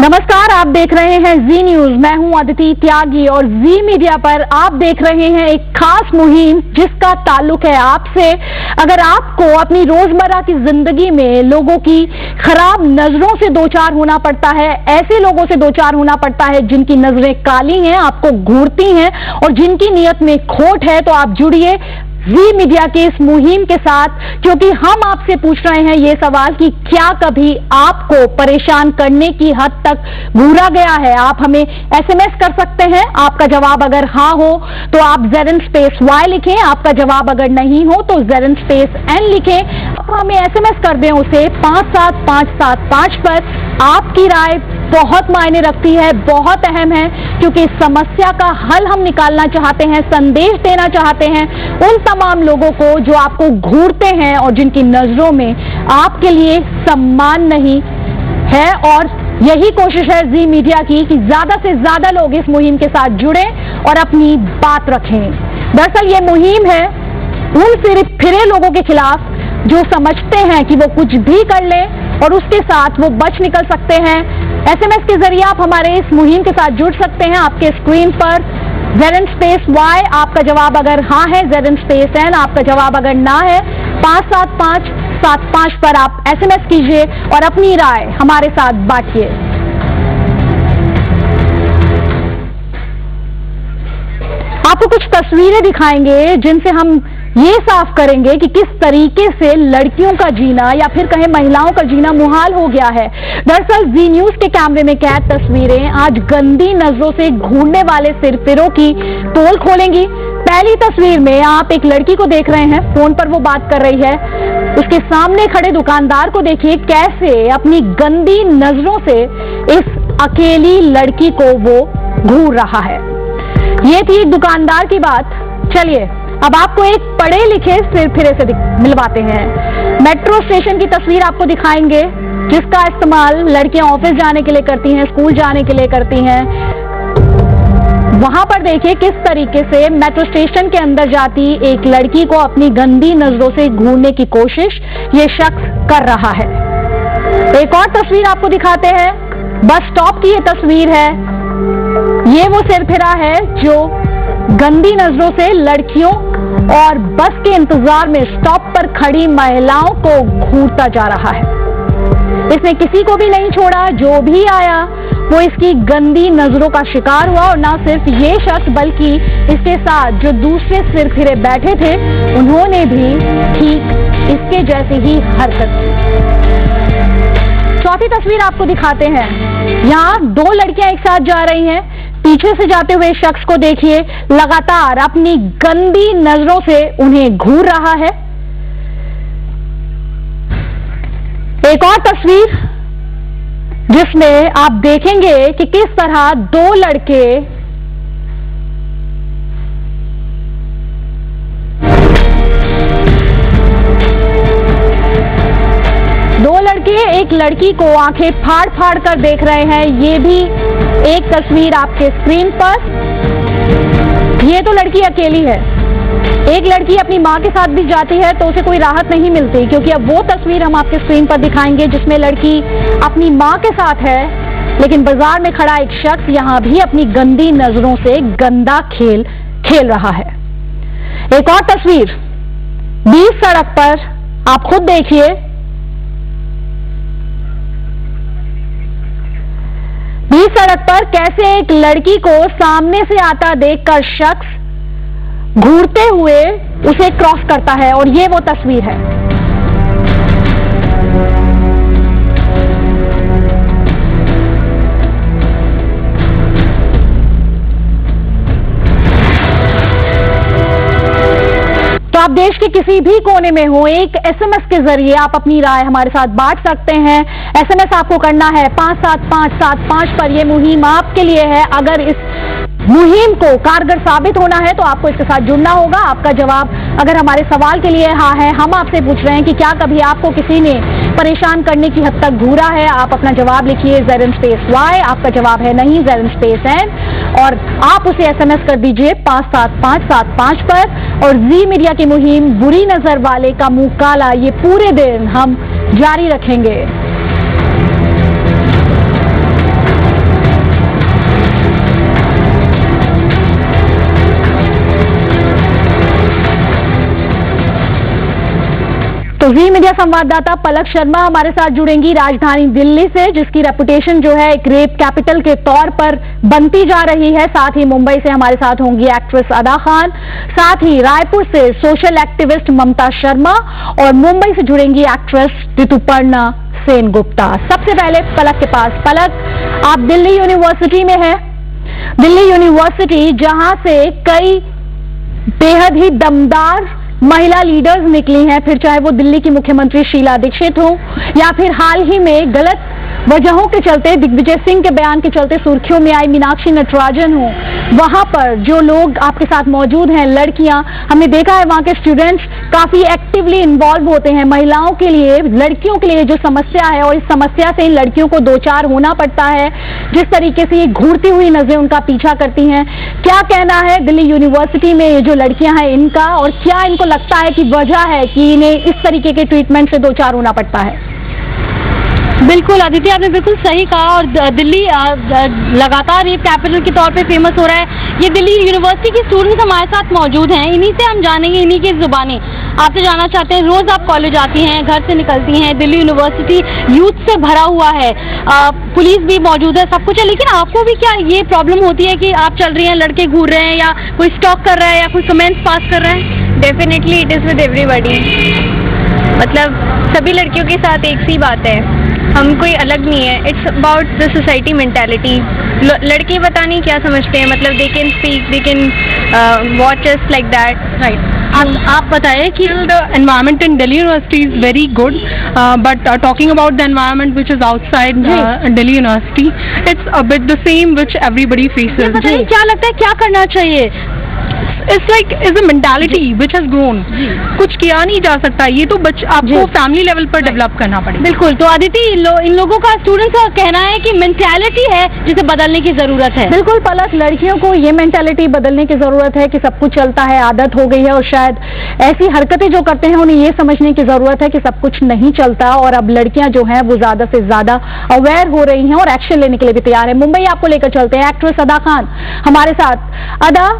नमस्कार, आप देख रहे हैं जी न्यूज। मैं हूं अदिति त्यागी और जी मीडिया पर आप देख रहे हैं एक खास मुहिम जिसका ताल्लुक है आपसे। अगर आपको अपनी रोजमर्रा की जिंदगी में लोगों की खराब नजरों से दो चार होना पड़ता है, ऐसे लोगों से दो चार होना पड़ता है जिनकी नजरें काली हैं, आपको घूरती हैं और जिनकी नीयत में खोट है, तो आप जुड़िए जी मीडिया के इस मुहिम के साथ, क्योंकि हम आपसे पूछ रहे हैं ये सवाल कि क्या कभी आपको परेशान करने की हद तक घूरा गया है। आप हमें एसएमएस कर सकते हैं। आपका जवाब अगर हाँ हो तो आप ZN_Y लिखें, आपका जवाब अगर नहीं हो तो ZN_N लिखें। आप हमें एसएमएस कर दें उसे 57575 पर। आपकी राय बहुत मायने रखती है, बहुत अहम है, क्योंकि इस समस्या का हल हम निकालना चाहते हैं, संदेश देना चाहते हैं उन तमाम लोगों को जो आपको घूरते हैं और जिनकी नजरों में आपके लिए सम्मान नहीं है। और यही कोशिश है जी मीडिया की कि ज्यादा से ज्यादा लोग इस मुहिम के साथ जुड़ें और अपनी बात रखें। दरअसल ये मुहिम है उन फिरे लोगों के खिलाफ जो समझते हैं कि वो कुछ भी कर लें और उसके साथ वो बच निकल सकते हैं। एसएमएस के जरिए आप हमारे इस मुहिम के साथ जुड़ सकते हैं। आपके स्क्रीन पर ZN_Y आपका जवाब अगर हाँ है, ZN_N आपका जवाब अगर ना है, 57575 पर आप एसएमएस कीजिए और अपनी राय हमारे साथ बांटिए। आपको कुछ तस्वीरें दिखाएंगे जिनसे हम ये साफ करेंगे कि किस तरीके से लड़कियों का जीना या फिर कहें महिलाओं का जीना मुहाल हो गया है। दरअसल जी न्यूज के कैमरे में कैद तस्वीरें आज गंदी नजरों से घूरने वाले सिरफिरों की पोल खोलेंगी। पहली तस्वीर में आप एक लड़की को देख रहे हैं, फोन पर वो बात कर रही है। उसके सामने खड़े दुकानदार को देखिए कैसे अपनी गंदी नजरों से इस अकेली लड़की को वो घूर रहा है। ये थी एक दुकानदार की बात। चलिए अब आपको एक पढ़े लिखे सिरफिरे से मिलवाते हैं। मेट्रो स्टेशन की तस्वीर आपको दिखाएंगे जिसका इस्तेमाल लड़कियां ऑफिस जाने के लिए करती हैं, स्कूल जाने के लिए करती हैं। वहां पर देखिए किस तरीके से मेट्रो स्टेशन के अंदर जाती एक लड़की को अपनी गंदी नजरों से घूरने की कोशिश ये शख्स कर रहा है। एक और तस्वीर आपको दिखाते हैं, बस स्टॉप की ये तस्वीर है। ये वो सिरफिरा है जो गंदी नजरों से लड़कियों और बस के इंतजार में स्टॉप पर खड़ी महिलाओं को घूरता जा रहा है। इसने किसी को भी नहीं छोड़ा, जो भी आया वो इसकी गंदी नजरों का शिकार हुआ। और ना सिर्फ ये शख्स बल्कि इसके साथ जो दूसरे सिरफिरे बैठे थे उन्होंने भी ठीक इसके जैसे ही हरकत की। चौथी तस्वीर आपको दिखाते हैं। यहाँ दो लड़कियां एक साथ जा रही हैं। पीछे से जाते हुए शख्स को देखिए लगातार अपनी गंदी नजरों से उन्हें घूर रहा है। एक और तस्वीर जिसमें आप देखेंगे कि किस तरह दो लड़के एक लड़की को आंखें फाड़ फाड़ कर देख रहे हैं। ये भी एक तस्वीर आपके स्क्रीन पर। ये तो लड़की अकेली है। एक लड़की अपनी मां के साथ भी जाती है तो उसे कोई राहत नहीं मिलती, क्योंकि अब वो तस्वीर हम आपके स्क्रीन पर दिखाएंगे जिसमें लड़की अपनी मां के साथ है, लेकिन बाजार में खड़ा एक शख्स यहां भी अपनी गंदी नजरों से गंदा खेल खेल रहा है। एक और तस्वीर बीच सड़क पर आप खुद देखिए। बीच सड़क पर कैसे एक लड़की को सामने से आता देखकर शख्स घूरते हुए उसे क्रॉस करता है, और ये वो तस्वीर है। तो आप देश के किसी भी कोने में हो, एक एसएमएस के जरिए आप अपनी राय हमारे साथ बांट सकते हैं। एसएमएस आपको करना है 57575 पर। यह मुहिम आपके लिए है। अगर इस मुहिम को कारगर साबित होना है तो आपको इसके साथ जुड़ना होगा। आपका जवाब अगर हमारे सवाल के लिए हाँ है, हम आपसे पूछ रहे हैं कि क्या कभी आपको किसी ने परेशान करने की हद तक घूरा है। आप अपना जवाब लिखिए ZN_Y, आपका जवाब है नहीं ZN_N, और आप उसे एसएमएस कर दीजिए 57575 पर। और जी मीडिया की मुहिम बुरी नजर वाले का मुंह काला ये पूरे दिन हम जारी रखेंगे। ताजा संवाददाता पलक शर्मा हमारे साथ जुड़ेंगी राजधानी दिल्ली से, जिसकी रेपुटेशन जो है एक रेप कैपिटल के तौर पर बनती जा रही है। साथ ही मुंबई से हमारे साथ होंगी एक्ट्रेस अदा खान, साथ ही रायपुर से सोशल एक्टिविस्ट ममता शर्मा और मुंबई से जुड़ेंगी एक्ट्रेस ऋतुपर्णा सेनगुप्ता। सबसे पहले पलक के पास। पलक, आप दिल्ली यूनिवर्सिटी में हैं, दिल्ली यूनिवर्सिटी जहां से कई बेहद ही दमदार महिला लीडर्स निकली हैं, फिर चाहे वो दिल्ली की मुख्यमंत्री शीला दीक्षित हो या फिर हाल ही में गलत वजहों के चलते दिग्विजय सिंह के बयान के चलते सुर्खियों में आई मीनाक्षी नटराजन हो। वहां पर जो लोग आपके साथ मौजूद हैं, लड़कियां, हमने देखा है वहां के स्टूडेंट्स काफी एक्टिवली इन्वॉल्व होते हैं। महिलाओं के लिए, लड़कियों के लिए जो समस्या है और इस समस्या से इन लड़कियों को दो चार होना पड़ता है, जिस तरीके से ये घूरती हुई नजरें उनका पीछा करती हैं। क्या कहना है दिल्ली यूनिवर्सिटी में ये जो लड़कियां हैं इनका, और क्या इनको लगता है कि वजह है कि इन्हें इस तरीके के ट्रीटमेंट से दो चार होना पड़ता है? बिल्कुल आदित्य, आपने बिल्कुल सही कहा और दिल्ली लगातार रेप कैपिटल के तौर पे फेमस हो रहा है। ये दिल्ली यूनिवर्सिटी के स्टूडेंट्स हमारे साथ मौजूद हैं, इन्हीं से हम जानेंगे, इन्हीं की जुबानी आपसे जानना चाहते हैं। रोज आप कॉलेज आती हैं, घर से निकलती हैं, दिल्ली यूनिवर्सिटी यूथ से भरा हुआ है, पुलिस भी मौजूद है, सब कुछ है, लेकिन आपको भी क्या ये प्रॉब्लम होती है कि आप चल रही हैं, लड़के घूर रहे हैं या कोई स्टॉक कर रहा है या कोई कमेंट्स पास कर रहा है? Definitely it is with everybody, मतलब सभी लड़कियों के साथ एक सी बात है, हम कोई अलग नहीं है। It's about the society mentality. लड़के पता नहीं क्या समझते हैं, मतलब they can speak, they can watch us like that, right. आप बताएं कि the environment in Delhi University is very good, but talking about the environment which is outside Delhi University, it's a bit the same which everybody faces. बताइए क्या लगता है क्या करना चाहिए? It's like is a mentality which has grown. कुछ किया नहीं जा सकता, ये तो आपको फैमिली लेवल पर डेवलप करना पड़ेगा। बिल्कुल। तो आदिति, इन लोगों का, स्टूडेंट्स का कहना है कि मेंटालिटी है जिसे बदलने की जरूरत है। बिल्कुल पलक, लड़कियों को ये मेंटालिटी बदलने की जरूरत है कि सब कुछ चलता है, आदत हो गई है, और शायद ऐसी हरकतें जो करते हैं उन्हें ये समझने की जरूरत है कि सब कुछ नहीं चलता, और अब लड़कियां जो हैं वो ज्यादा से ज्यादा अवेयर हो रही हैं और एक्शन लेने के लिए भी तैयार है। मुंबई आपको लेकर चलते हैं, एक्ट्रेस अदा खान हमारे साथ। अदा,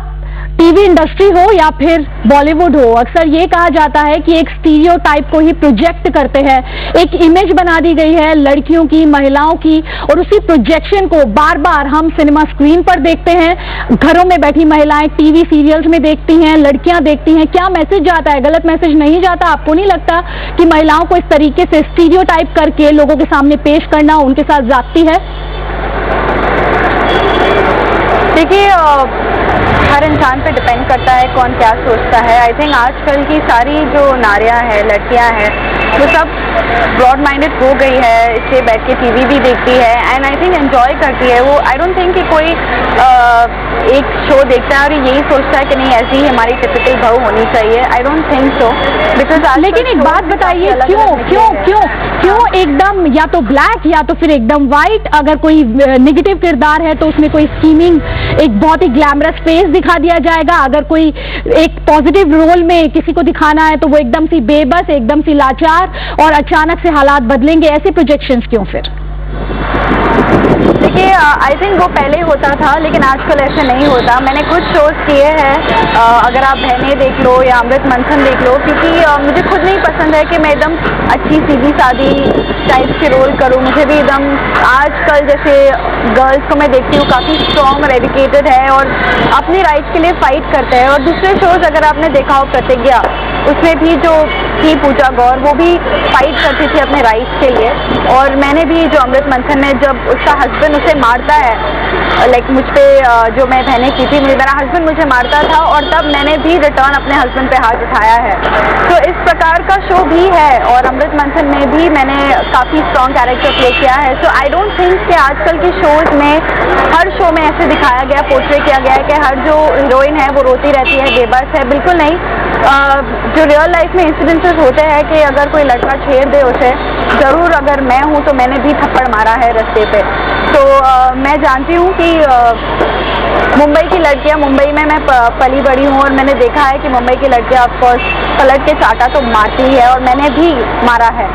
टीवी इंडस्ट्री हो या फिर बॉलीवुड हो, अक्सर ये कहा जाता है कि एक स्टीरियोटाइप को ही प्रोजेक्ट करते हैं, एक इमेज बना दी गई है लड़कियों की, महिलाओं की, और उसी प्रोजेक्शन को बार बार हम सिनेमा स्क्रीन पर देखते हैं, घरों में बैठी महिलाएं टीवी सीरियल्स में देखती हैं, लड़कियां देखती हैं। क्या मैसेज जाता है? गलत मैसेज नहीं जाता? आपको नहीं लगता कि महिलाओं को इस तरीके से स्टीरियोटाइप करके लोगों के सामने पेश करना उनके साथ ज्यादती है? देखिए, हर इंसान पे डिपेंड करता है कौन क्या सोचता है। आई थिंक आजकल की सारी जो नारियां हैं, लड़कियां हैं, वो सब ब्रॉड माइंडेड हो गई है, इससे बैठ के टीवी भी देखती है एंड आई थिंक एंजॉय करती है वो। आई डोंट थिंक कि कोई एक शो देखता है और यही सोचता है कि नहीं ऐसी ही हमारी टिपिकल बहू होनी चाहिए। I don't think so, because लेकिन एक बात बताइए, क्यों क्यों क्यों क्यों एकदम या तो ब्लैक या तो फिर एकदम व्हाइट? अगर कोई नेगेटिव किरदार है तो उसमें कोई स्कीमिंग, एक बहुत ही ग्लैमरस फेस दिखा दिया जाएगा। अगर कोई एक पॉजिटिव रोल में किसी को दिखाना है तो वो एकदम सी बेबस, एकदम सी लाचार, और अचानक से हालात बदलेंगे। ऐसे प्रोजेक्शंस क्यों फिर? देखिए, आई थिंक वो पहले होता था लेकिन आजकल ऐसे नहीं होता। मैंने कुछ शोज किए हैं, अगर आप बहनें देख लो या अमृत मंथन देख लो, क्योंकि मुझे खुद नहीं पसंद है कि मैं एकदम अच्छी सीधी सादी टाइप के रोल करूँ। मुझे भी एकदम, आजकल जैसे गर्ल्स को मैं देखती हूँ काफ़ी स्ट्रॉन्ग और एजुकेटेड है और अपने राइट्स के लिए फाइट करते हैं। और दूसरे शोज अगर आपने देखा हो, प्रतिज्ञा, उसमें भी जो थी पूजा गौर, वो भी फाइट करती थी अपने राइट्स के लिए। और मैंने भी जो अमृत मंथन में जब उसका हस्बैंड उसे मारता है, लाइक मुझ पे जो मैं बहनें की थी, मेरा हस्बैंड मुझे मारता था और तब मैंने भी रिटर्न अपने हस्बैंड पे हाथ उठाया है। तो इस प्रकार का शो भी है और अमृत मंथन में भी मैंने काफ़ी स्ट्रॉन्ग कैरेक्टर प्ले किया है। सो आई डोंट थिंक कि आजकल के शोज में, हर शो में ऐसे दिखाया गया, पोर्ट्रे किया गया है कि हर जो हीरोइन है वो रोती रहती है, बेबस है। बिल्कुल नहीं। जो रियल लाइफ में इंसिडेंसेस होते हैं कि अगर कोई लड़का छेड़ दे उसे, ज़रूर अगर मैं हूँ तो मैंने भी थप्पड़ मारा है रास्ते पे। तो मैं जानती हूँ कि मुंबई की लड़कियाँ, मुंबई में मैं पली बड़ी हूँ और मैंने देखा है कि मुंबई की लड़कियाँ ऑफकोर्स पलट के चाटा तो मारती है और मैंने भी मारा है।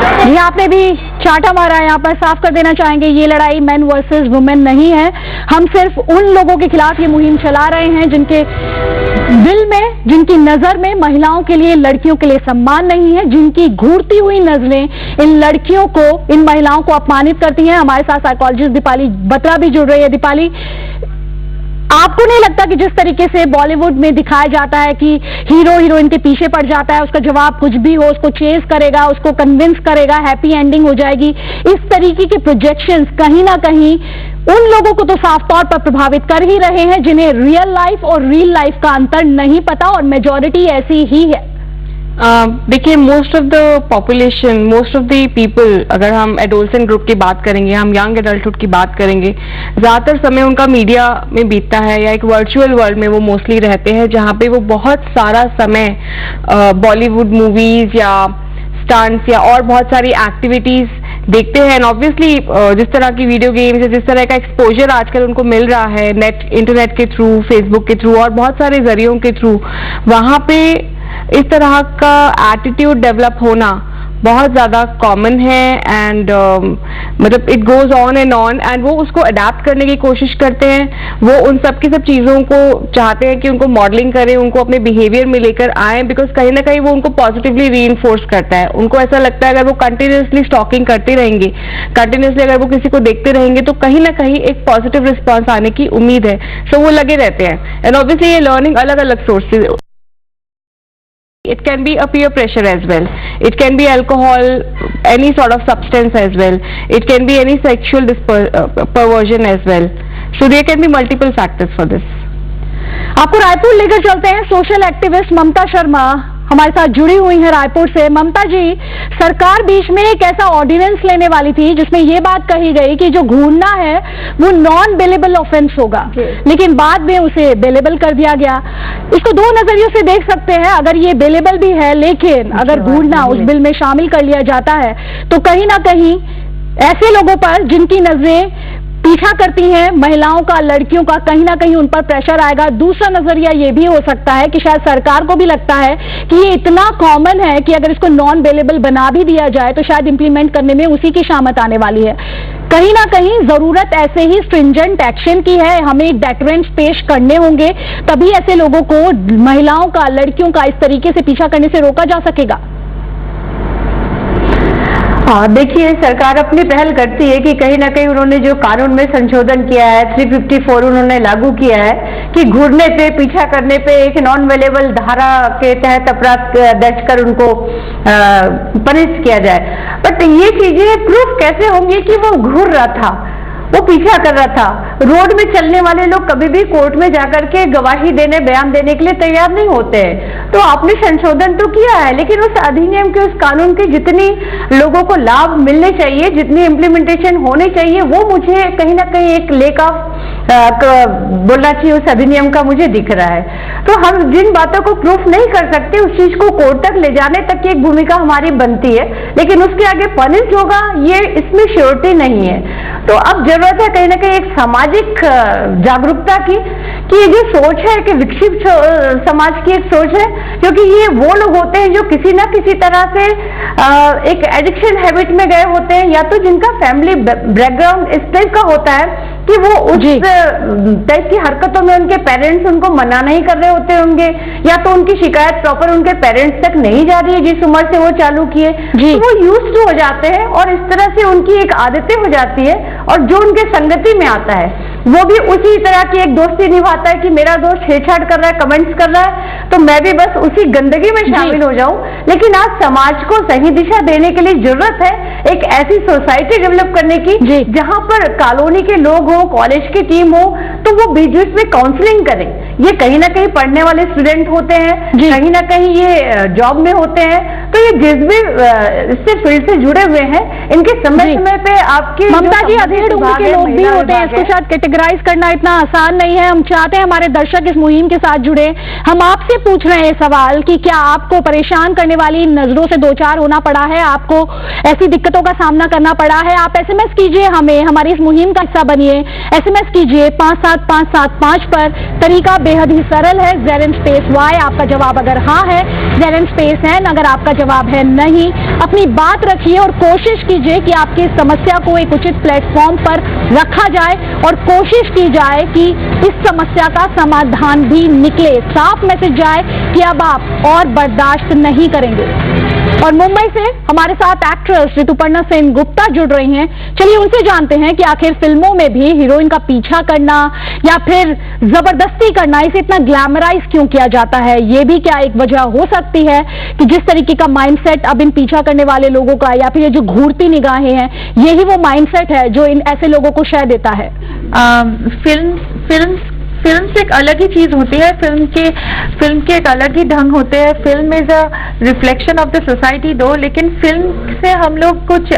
जी, आपने भी चाटा मारा है। यहाँ पर साफ कर देना चाहेंगे, ये लड़ाई मेन वर्सेस वुमेन नहीं है। हम सिर्फ उन लोगों के खिलाफ ये मुहिम चला रहे हैं जिनके दिल में, जिनकी नजर में महिलाओं के लिए, लड़कियों के लिए सम्मान नहीं है, जिनकी घूरती हुई नजरें इन लड़कियों को, इन महिलाओं को अपमानित करती हैं। हमारे साथ साइकोलॉजिस्ट दीपाली बत्रा भी जुड़ रही है। दीपाली, आपको नहीं लगता कि जिस तरीके से बॉलीवुड में दिखाया जाता है कि हीरो हीरोइन के पीछे पड़ जाता है, उसका जवाब कुछ भी हो, उसको चेज करेगा, उसको कन्विंस करेगा, हैप्पी एंडिंग हो जाएगी, इस तरीके के प्रोजेक्शंस कहीं ना कहीं उन लोगों को तो साफ तौर पर प्रभावित कर ही रहे हैं जिन्हें रियल लाइफ और रियल लाइफ का अंतर नहीं पता, और मेजॉरिटी ऐसी ही है। देखिए, most of the population, most of the people, अगर हम एडोलसेंट ग्रुप की बात करेंगे, हम यंग एडल्टहुड की बात करेंगे, ज़्यादातर समय उनका मीडिया में बीतता है या एक वर्चुअल वर्ल्ड में वो मोस्टली रहते हैं, जहाँ पे वो बहुत सारा समय बॉलीवुड मूवीज या स्टंट्स या और बहुत सारी एक्टिविटीज देखते हैं। एंड ऑब्वियसली जिस तरह की वीडियो गेम्स, जिस तरह का एक्सपोजर आजकल उनको मिल रहा है इंटरनेट के थ्रू, फेसबुक के थ्रू और बहुत सारे जरियों के थ्रू, वहाँ पे इस तरह का एटीट्यूड डेवलप होना बहुत ज़्यादा कॉमन है। एंड मतलब इट गोज ऑन एंड वो उसको अडेप्ट करने की कोशिश करते हैं। वो उन सब की सब चीज़ों को चाहते हैं कि उनको मॉडलिंग करें, उनको अपने बिहेवियर में लेकर आएँ, बिकॉज कहीं ना कहीं वो उनको पॉजिटिवली रीइंफोर्स करता है। उनको ऐसा लगता है अगर वो कंटिन्यूसली स्टॉकिंग करते रहेंगे, कंटिन्यूसली अगर वो किसी को देखते रहेंगे, तो कहीं ना कहीं एक पॉजिटिव रिस्पॉन्स आने की उम्मीद है। सो वो लगे रहते हैं। एंड ऑब्वियसली ये लर्निंग अलग अलग sources, it can be a peer pressure as well, it can be alcohol, any sort of substance as well, it can be any sexual perversion as well, so there can be multiple factors for this. आपको रायपुर लेकर चलते हैं। Social activist Mamta Sharma हमारे साथ जुड़ी हुई है रायपुर से। ममता जी, सरकार बीच में एक ऐसा ऑर्डिनेंस लेने वाली थी जिसमें ये बात कही गई कि जो घूरना है वो नॉन बेलेबल ऑफेंस होगा, लेकिन बाद में उसे बेलेबल कर दिया गया। इसको दो नजरियों से देख सकते हैं। अगर ये बेलेबल भी है, लेकिन अगर घूरना उस बिल में शामिल कर लिया जाता है तो कहीं ना कहीं ऐसे लोगों पर जिनकी नजरें पीछा करती हैं महिलाओं का, लड़कियों का, कहीं ना कहीं उन पर प्रेशर आएगा। दूसरा नजरिया ये भी हो सकता है कि शायद सरकार को भी लगता है कि ये इतना कॉमन है कि अगर इसको नॉन बेलेबल बना भी दिया जाए तो शायद इंप्लीमेंट करने में उसी की शामत आने वाली है। कहीं ना कहीं जरूरत ऐसे ही स्ट्रिंजेंट एक्शन की है। हमें डेटरेंट्स पेश करने होंगे, तभी ऐसे लोगों को, महिलाओं का, लड़कियों का इस तरीके से पीछा करने से रोका जा सकेगा। हाँ, देखिए, सरकार अपनी पहल करती है कि कहीं ना कहीं उन्होंने जो कानून में संशोधन किया है, 354 उन्होंने लागू किया है कि घूरने पे, पीछा करने पे एक नॉन अवेलेबल धारा के तहत अपराध दर्ज कर उनको पनिश किया जाए। बट ये चीजें प्रूफ कैसे होंगी कि वो घूर रहा था, वो पीछा कर रहा था? रोड में चलने वाले लोग कभी भी कोर्ट में जाकर के गवाही देने, बयान देने के लिए तैयार नहीं होते हैं। तो आपने संशोधन तो किया है, लेकिन उस अधिनियम के, उस कानून के जितनी लोगों को लाभ मिलने चाहिए, जितनी इम्प्लीमेंटेशन होनी चाहिए, वो मुझे कहीं ना कहीं एक लेक ऑफ बोलना चाहिए उस अधिनियम का मुझे दिख रहा है। तो हम जिन बातों को प्रूफ नहीं कर सकते, उस चीज को कोर्ट तक ले जाने तक की एक भूमिका हमारी बनती है, लेकिन उसके आगे पनिश होगा ये इसमें श्योरिटी नहीं है। तो अब जरूरत है कहीं ना कहीं एक सामाजिक जागरूकता की, कि ये जो सोच है कि विकसित समाज की एक सोच है, क्योंकि ये वो लोग होते हैं जो किसी ना किसी तरह से एक एडिक्शन हैबिट में गए होते हैं, या तो जिनका फैमिली बैकग्राउंड इस टाइप का होता है कि वो उस टाइप की हरकतों में उनके पेरेंट्स उनको मना नहीं कर रहे होते होंगे, या तो उनकी शिकायत प्रॉपर उनके पेरेंट्स तक नहीं जा रही है जिस उम्र से वो चालू किए, तो वो यूज्ड हो जाते हैं और इस तरह से उनकी एक आदतें हो जाती है, और जो उनके संगति में आता है वो भी उसी तरह की एक दोस्ती निभाता है कि मेरा दोस्त छेड़छाड़ कर रहा है, कमेंट्स कर रहा है, तो मैं भी बस उसी गंदगी में शामिल हो जाऊं। लेकिन आज समाज को सही दिशा देने के लिए जरूरत है एक ऐसी सोसाइटी डेवलप करने की जहां पर कॉलोनी के लोग हो, कॉलेज की टीम हो, तो वो बीच बीच में काउंसलिंग करें। ये कहीं ना कहीं पढ़ने वाले स्टूडेंट होते हैं, कहीं ना कहीं ये जॉब में होते हैं, तो ये जिस भी इससे फील्ड से जुड़े हुए हैं, इनके समय समय पे आपके ममता जी अधेड़ उम्र के लोग भी होते हैं, इसको शायद कैटेगराइज करना इतना आसान नहीं है। हम चाहते हैं हमारे दर्शक इस मुहिम के साथ जुड़े। हम आपसे पूछ रहे हैं सवाल कि क्या आपको परेशान करने वाली नजरों से दो चार होना पड़ा है, आपको ऐसी दिक्कतों का सामना करना पड़ा है? आप SMS कीजिए हमें, हमारी इस मुहिम का हिस्सा बनिए। SMS कीजिए 57575 पर। तरीका बेहद ही सरल है, ZN स्पेस Y आपका जवाब अगर हाँ है, ZN स्पेस N अगर आपका जवाब है नहीं। अपनी बात रखिए और कोशिश कीजिए कि आपकी समस्या को एक उचित प्लेटफॉर्म पर रखा जाए और कोशिश की जाए कि इस समस्या का समाधान भी निकले, साफ मैसेज जाए कि अब आप और बर्दाश्त नहीं करेंगे। और मुंबई से हमारे साथ एक्ट्रेस ऋतुपर्णा सेन गुप्ता जुड़ रही हैं। चलिए उनसे जानते हैं कि आखिर फिल्मों में भी हीरोइन का पीछा करना या फिर जबरदस्ती करना, इसे इतना ग्लैमराइज क्यों किया जाता है? ये भी क्या एक वजह हो सकती है कि जिस तरीके का माइंडसेट अब इन पीछा करने वाले लोगों का, या फिर ये जो घूरती निगाहें हैं, यही वो माइंडसेट है जो इन ऐसे लोगों को शय देता है? फिल्म से एक अलग ही चीज होती है, फिल्म के एक अलग ही ढंग होते हैं। Film is a reflection of the society दो, लेकिन फिल्म से हम लोग कुछ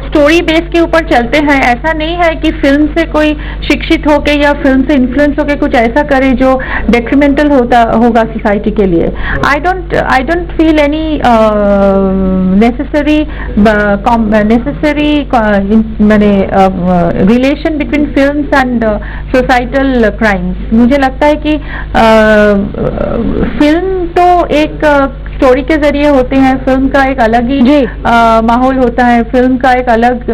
स्टोरी बेस के ऊपर चलते हैं। ऐसा नहीं है कि फिल्म से कोई शिक्षित होके या फिल्म से इन्फ्लुएंस होके कुछ ऐसा करे जो डेट्रीमेंटल होगा सोसाइटी के लिए। I don't feel any necessary मैंने relation between films and societal crime. मुझे लगता है कि फिल्म तो एक स्टोरी के जरिए होते हैं, फिल्म का एक अलग ही माहौल होता है, फिल्म का एक अलग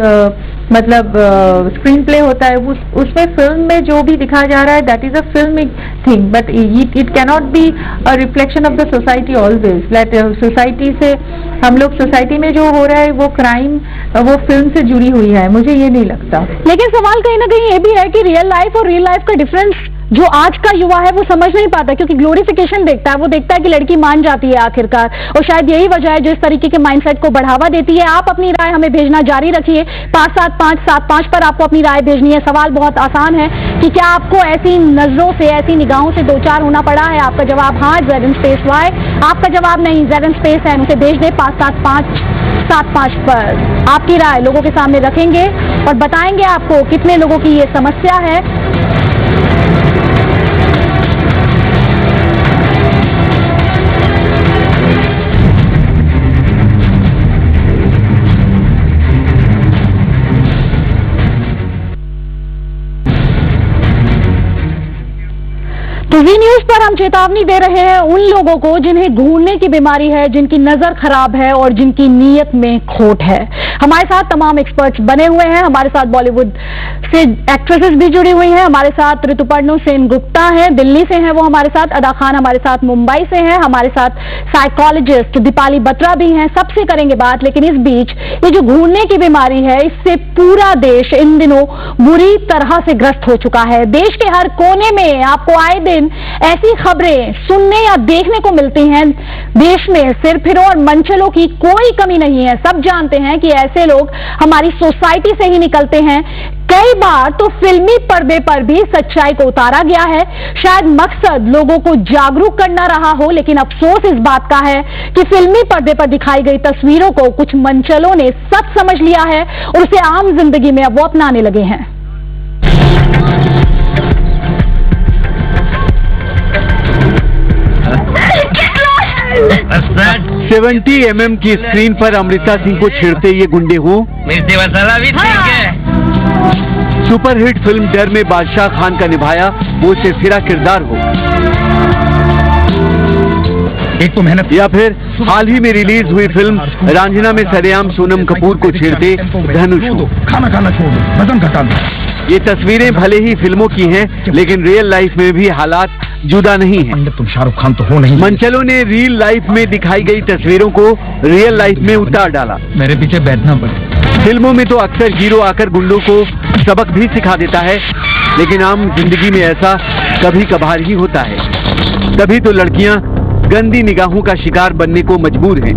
मतलब स्क्रीन प्ले होता है। उसमें फिल्म में जो भी दिखाया जा रहा है that is a filmic thing, but it cannot be a reflection of the society always. That society से हम लोग सोसाइटी में जो हो रहा है वो क्राइम वो फिल्म से जुड़ी हुई है, मुझे ये नहीं लगता। लेकिन सवाल कहीं ना कहीं ये भी है कि रियल लाइफ और रियल लाइफ का डिफरेंस जो आज का युवा है वो समझ नहीं पाता, क्योंकि ग्लोरिफिकेशन देखता है, वो देखता है कि लड़की मान जाती है आखिरकार, और शायद यही वजह है जो इस तरीके के माइंडसेट को बढ़ावा देती है। आप अपनी राय हमें भेजना जारी रखिए, 57575 पर आपको अपनी राय भेजनी है। सवाल बहुत आसान है कि क्या आपको ऐसी नजरों से, ऐसी निगाहों से दो चार होना पड़ा है? आपका जवाब हाँ, ZN_Y। आपका जवाब नहीं, ZN_N उसे भेज दे 57575 पर। आपकी राय लोगों के सामने रखेंगे और बताएंगे आपको कितने लोगों की ये समस्या है। तो वी न्यूज पर हम चेतावनी दे रहे हैं उन लोगों को जिन्हें घूरने की बीमारी है, जिनकी नजर खराब है और जिनकी नीयत में खोट है। हमारे साथ तमाम एक्सपर्ट्स बने हुए हैं, हमारे साथ बॉलीवुड से एक्ट्रेसेस भी जुड़ी हुई हैं। हमारे साथ ऋतुपर्णा सेन गुप्ता हैं, दिल्ली से हैं वो हमारे साथ, अदा खान हमारे साथ मुंबई से हैं, हमारे साथ साइकोलॉजिस्ट दीपाली बत्रा भी हैं। सबसे करेंगे बात, लेकिन इस बीच ये जो घूरने की बीमारी है, इससे पूरा देश इन दिनों बुरी तरह से ग्रस्त हो चुका है। देश के हर कोने में आपको आए दिन ऐसी खबरें सुनने या देखने को मिलती हैं। देश में सिरफिरों और मंचलों की कोई कमी नहीं है। सब जानते हैं कि ऐसे लोग हमारी सोसाइटी से ही निकलते हैं। कई बार तो फिल्मी पर्दे पर भी सच्चाई को उतारा गया है। शायद मकसद लोगों को जागरूक करना रहा हो, लेकिन अफसोस इस बात का है कि फिल्मी पर्दे पर दिखाई गई तस्वीरों को कुछ मंचलों ने सच समझ लिया है और उसे आम जिंदगी में अब वो अपनाने लगे हैं। 70 mm की स्क्रीन पर अमृता सिंह को छेड़ते ये गुंडे हो। मिर्ची मसाला भी ठीक है। सुपरहिट फिल्म डर में बादशाह खान का निभाया वो सिरफिरा किरदार हो, एक तो मेहनत, या फिर हाल ही में रिलीज हुई फिल्म रांझना में सरेआम सोनम कपूर को छेड़ते धनुष हो। खाना खाना छोड़ दो, वजन घटा दो। ये तस्वीरें भले ही फिल्मों की हैं, लेकिन रियल लाइफ में भी हालात जुदा नहीं है। तुम शाहरुख खान तो हो नहीं। मंचलों ने रियल लाइफ में दिखाई गई तस्वीरों को रियल लाइफ में उतार डाला। मेरे पीछे बैठना पड़े। फिल्मों में तो अक्सर हीरो आकर गुंडों को सबक भी सिखा देता है, लेकिन आम जिंदगी में ऐसा कभी कभार ही होता है। तभी तो लड़कियां गंदी निगाहों का शिकार बनने को मजबूर हैं,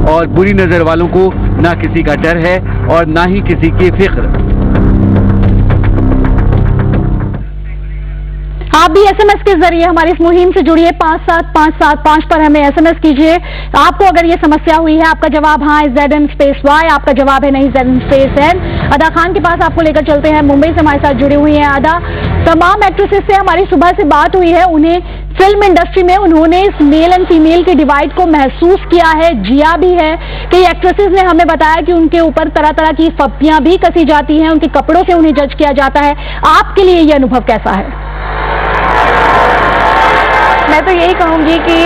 और बुरी नजर वालों को ना किसी का डर है और ना ही किसी की फिक्र। आप भी SMS के जरिए हमारी इस मुहिम से जुड़िए, 57575 पर हमें SMS कीजिए। आपको अगर ये समस्या हुई है, आपका जवाब हाँ ZN_Y, आपका जवाब है नहीं ZN_N। अदा खान के पास आपको लेकर चलते हैं, मुंबई से हमारे साथ जुड़ी हुई हैं अदा। तमाम एक्ट्रेसेस से हमारी सुबह से बात हुई है, उन्हें फिल्म इंडस्ट्री में उन्होंने इस मेल एंड फीमेल के डिवाइड को महसूस किया है, जिया भी है। कई एक्ट्रेसेस ने हमें बताया कि उनके ऊपर तरह तरह की फप्पियां भी कसी जाती हैं, उनके कपड़ों से उन्हें जज किया जाता है। आपके लिए ये अनुभव कैसा है? मैं तो यही कहूँगी कि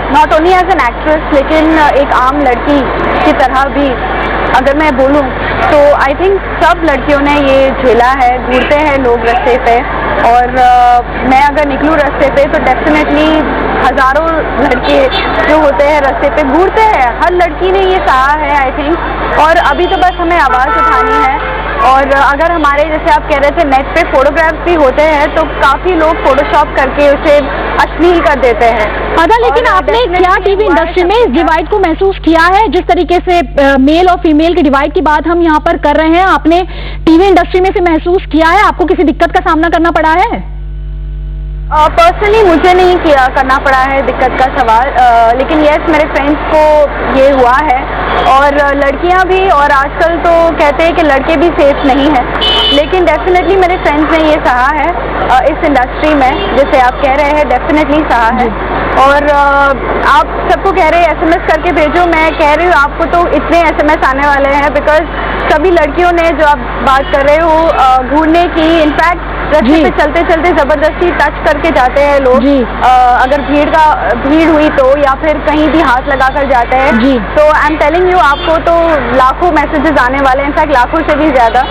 not only as an actress लेकिन एक आम लड़की की तरह भी अगर मैं बोलूं तो आई थिंक सब लड़कियों ने ये झेला है। घूरते हैं लोग रास्ते पे और मैं अगर निकलूं रास्ते पे तो डेफिनेटली हज़ारों लड़के जो होते हैं रास्ते पे घूरते हैं। हर लड़की ने ये सहा है आई थिंक, और अभी तो बस हमें आवाज़ उठानी है। और अगर हमारे जैसे आप कह रहे थे नेट पे फोटोग्राफ्स भी होते हैं तो काफ़ी लोग फोटोशॉप करके उसे अश्लील कर देते हैं। अदा, लेकिन आपने क्या टीवी इंडस्ट्री में इस डिवाइड को महसूस किया है? जिस तरीके से मेल और फीमेल के डिवाइड की बात हम यहाँ पर कर रहे हैं, आपने टीवी इंडस्ट्री में से महसूस किया है? आपको किसी दिक्कत का सामना करना पड़ा है? पर्सनली मुझे नहीं करना पड़ा है दिक्कत का सवाल, लेकिन यस मेरे फ्रेंड्स को ये हुआ है और लड़कियां भी, और आजकल तो कहते हैं कि लड़के भी सेफ नहीं हैं, लेकिन डेफिनेटली मेरे फ्रेंड्स ने ये सहा है इस इंडस्ट्री में, जैसे आप कह रहे हैं डेफिनेटली सहा है। और आप सबको कह रहे हैं SMS करके भेजो, मैं कह रही हूँ आपको तो इतने SMS आने वाले हैं बिकॉज सभी लड़कियों ने जो आप बात कर रहे हो घूरने की, इनफैक्ट रास्ते पे चलते चलते जबरदस्ती टच करके जाते हैं लोग, अगर भीड़ हुई तो, या फिर कहीं भी हाथ लगा कर जाते हैं। तो आई एम टेलिंग यू आपको तो लाखों मैसेजेस आने वाले हैं, इनफैक्ट लाखों से भी ज्यादा।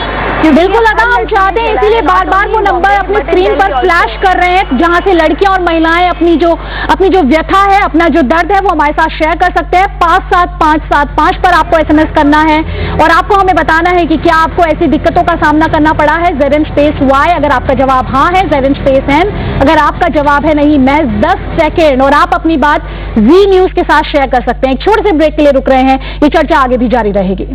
बिल्कुल अदा, हम चाहते हैं इसीलिए बार बार वो नंबर अपने स्क्रीन पर फ्लैश कर रहे हैं जहां से लड़कियां और महिलाएं अपनी जो व्यथा है, अपना जो दर्द है वो हमारे साथ शेयर कर सकते हैं। 57575 पर आपको SMS करना है और आपको हमें बताना है कि क्या आपको ऐसी दिक्कतों का सामना करना पड़ा है। ZN_Y अगर आपका जवाब हाँ है, ZN_N अगर आपका जवाब है नहीं, मैं 10 सेकेंड और आप अपनी बात जी न्यूज के साथ शेयर कर सकते हैं। एक छोटे से ब्रेक के लिए रुक रहे हैं, ये चर्चा आगे भी जारी रहेगी।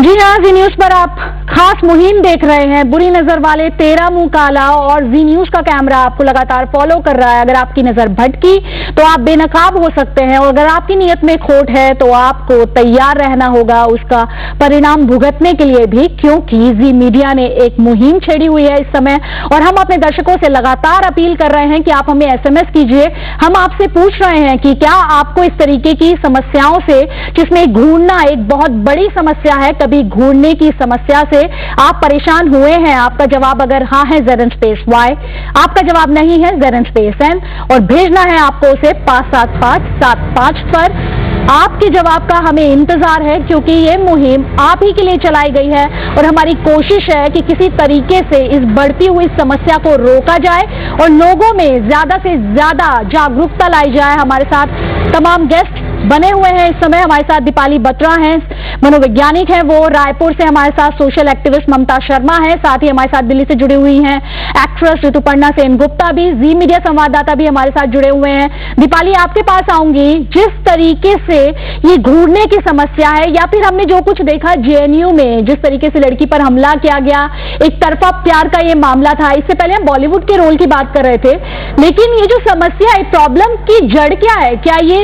जी हाँ, जी न्यूज पर आप खास मुहिम देख रहे हैं। बुरी नजर वाले तेरा मुंह काला, और जी न्यूज का कैमरा आपको लगातार फॉलो कर रहा है। अगर आपकी नजर भटकी तो आप बेनकाब हो सकते हैं, और अगर आपकी नीयत में खोट है तो आपको तैयार रहना होगा उसका परिणाम भुगतने के लिए भी, क्योंकि जी मीडिया ने एक मुहिम छेड़ी हुई है इस समय। और हम अपने दर्शकों से लगातार अपील कर रहे हैं कि आप हमें SMS कीजिए। हम आपसे पूछ रहे हैं कि क्या आपको इस तरीके की समस्याओं से, जिसमें घूरना एक बहुत बड़ी समस्या है, कभी घूरने की समस्या से आप परेशान हुए हैं? आपका जवाब अगर हाँ है ZN_Y, आपका जवाब नहीं है ZN_N, और भेजना है आपको उसे 57575 पर। आपके जवाब का हमें इंतजार है, क्योंकि ये मुहिम आप ही के लिए चलाई गई है और हमारी कोशिश है कि किसी तरीके से इस बढ़ती हुई समस्या को रोका जाए और लोगों में ज्यादा से ज्यादा जागरूकता लाई जाए। हमारे साथ तमाम गेस्ट बने हुए हैं इस समय। हमारे साथ दीपाली बत्रा हैं, मनोवैज्ञानिक हैं वो, रायपुर से हमारे साथ सोशल एक्टिविस्ट ममता शर्मा है, साथ ही हमारे साथ दिल्ली से जुड़ी हुई हैं एक्ट्रेस ऋतुपर्णा सेन गुप्ता भी, जी मीडिया संवाददाता भी हमारे साथ जुड़े हुए हैं। दीपाली, आपके पास आऊंगी। जिस तरीके से ये घूरने की समस्या है, या फिर हमने जो कुछ देखा JNU में, जिस तरीके से लड़की पर हमला किया गया, एक तरफा प्यार का ये मामला था। इससे पहले हम बॉलीवुड के रोल की बात कर रहे थे, लेकिन ये जो समस्या है, प्रॉब्लम की जड़ क्या है? क्या ये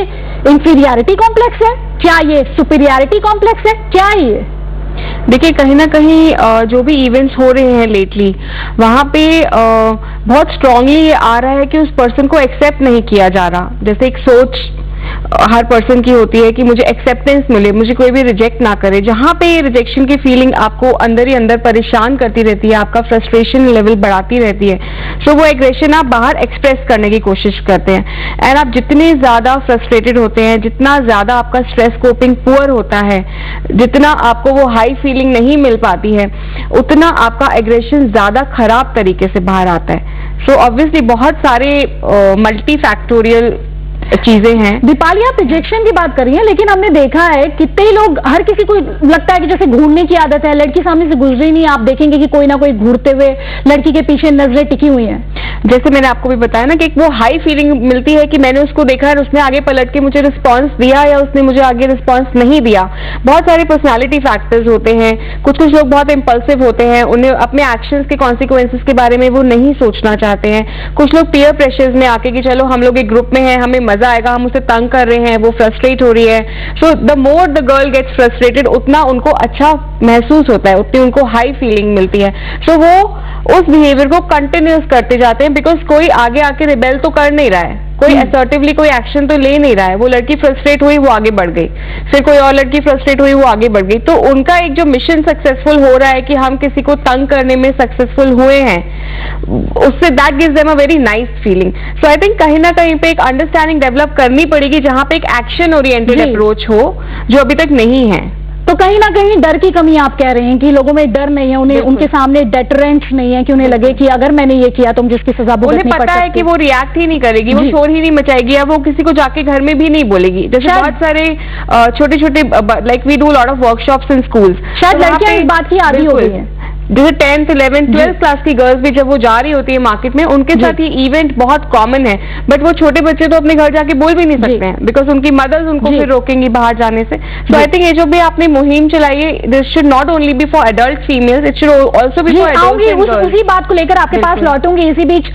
इंफीरियरिटी कॉम्प्लेक्स है? क्या ये सुपीरियरिटी कॉम्प्लेक्स है? क्या ये? देखिए, कहीं ना कहीं जो भी इवेंट्स हो रहे हैं लेटली, वहाँ पे बहुत स्ट्रांगली ये आ रहा है कि उस पर्सन को एक्सेप्ट नहीं किया जा रहा। जैसे एक सोच हर पर्सन की होती है कि मुझे एक्सेप्टेंस मिले, मुझे कोई भी रिजेक्ट ना करे। जहाँ पे रिजेक्शन की फीलिंग आपको अंदर ही अंदर परेशान करती रहती है, आपका फ्रस्ट्रेशन लेवल बढ़ाती रहती है, सो वो एग्रेशन आप बाहर एक्सप्रेस करने की कोशिश करते हैं। एंड आप जितने ज्यादा फ्रस्ट्रेटेड होते हैं, जितना ज्यादा आपका स्ट्रेस कोपिंग पुअर होता है, जितना आपको वो हाई फीलिंग नहीं मिल पाती है, उतना आपका एग्रेशन ज्यादा खराब तरीके से बाहर आता है। सो ऑब्वियसली बहुत सारे मल्टी फैक्टोरियल चीजें हैं। दीपाली, आप रिजेक्शन की बात कर रही हैं, लेकिन हमने देखा है कितने लोग, हर किसी को लगता है कि जैसे घूरने की आदत है, लड़की सामने से गुजरी नहीं, आप देखेंगे कि कोई ना कोई घूरते हुए लड़की के पीछे नजरें टिकी हुई हैं। जैसे मैंने आपको भी बताया ना कि वो हाई फीलिंग मिलती है कि मैंने उसको देखा और उसने आगे पलट के मुझे रिस्पॉन्स दिया या उसने मुझे आगे रिस्पॉन्स नहीं दिया। बहुत सारे पर्सनालिटी फैक्टर्स होते हैं। कुछ लोग बहुत इम्पल्सिव होते हैं, उन्हें अपने एक्शंस के कॉन्सिक्वेंसेस के बारे में वो नहीं सोचना चाहते हैं। कुछ लोग पीयर प्रेशर्स में आके कि चलो हम लोग एक ग्रुप में हैं, हमें मजा आएगा, हम उसे तंग कर रहे हैं, वो फ्रस्ट्रेट हो रही है। So the more the girl gets frustrated, उतना उनको अच्छा महसूस होता है, उतनी उनको हाई फीलिंग मिलती है। सो वो उस बिहेवियर को कंटिन्यूस करते जाते हैं, बिकॉज कोई आगे आके रिबेल तो कर नहीं रहा है। कोई असर्टिवली कोई एक्शन तो ले नहीं रहा है। वो लड़की फ्रस्ट्रेट हुई, वो आगे बढ़ गई, फिर कोई और लड़की फ्रस्ट्रेट हुई, वो आगे बढ़ गई। तो उनका एक जो मिशन सक्सेसफुल हो रहा है कि हम किसी को तंग करने में सक्सेसफुल हुए हैं, उससे that gives them a very nice feeling. So I think कहीं ना कहीं पे एक अंडरस्टैंडिंग डेवलप करनी पड़ेगी जहां पे एक एक्शन ओरिएंटेड अप्रोच हो, जो अभी तक नहीं है। तो कहीं ना कहीं डर की कमी आप कह रहे हैं कि लोगों में डर नहीं है, उन्हें उनके सामने डेटरेंस नहीं है कि उन्हें लगे कि अगर मैंने ये किया तो मुझे इसकी सजा भुगतनी पड़ सकती है। उन्हें पता है कि वो रिएक्ट ही नहीं करेगी, वो शोर ही नहीं मचाएगी, या वो किसी को जाके घर में भी नहीं बोलेगी। जैसे बहुत सारे छोटे छोटे like we do lot of workshops in schools, शायद लड़कियां इस बात की आदी हो गई हैं। जैसे 10th, 11th, 12th क्लास की गर्ल्स भी जब वो जा रही होती है मार्केट में, उनके साथ ये इवेंट बहुत कॉमन है, बट वो छोटे बच्चे तो अपने घर जाके बोल भी नहीं सकते हैं, बिकॉज उनकी मदर्स उनको फिर रोकेंगी बाहर जाने से। सो आई थिंक ये जो भी आपने मुहिम चलाई है, this should not only be for adult females, it should also be for adult. उसी बात को लेकर आपके पास लौटूंगी। इसी बीच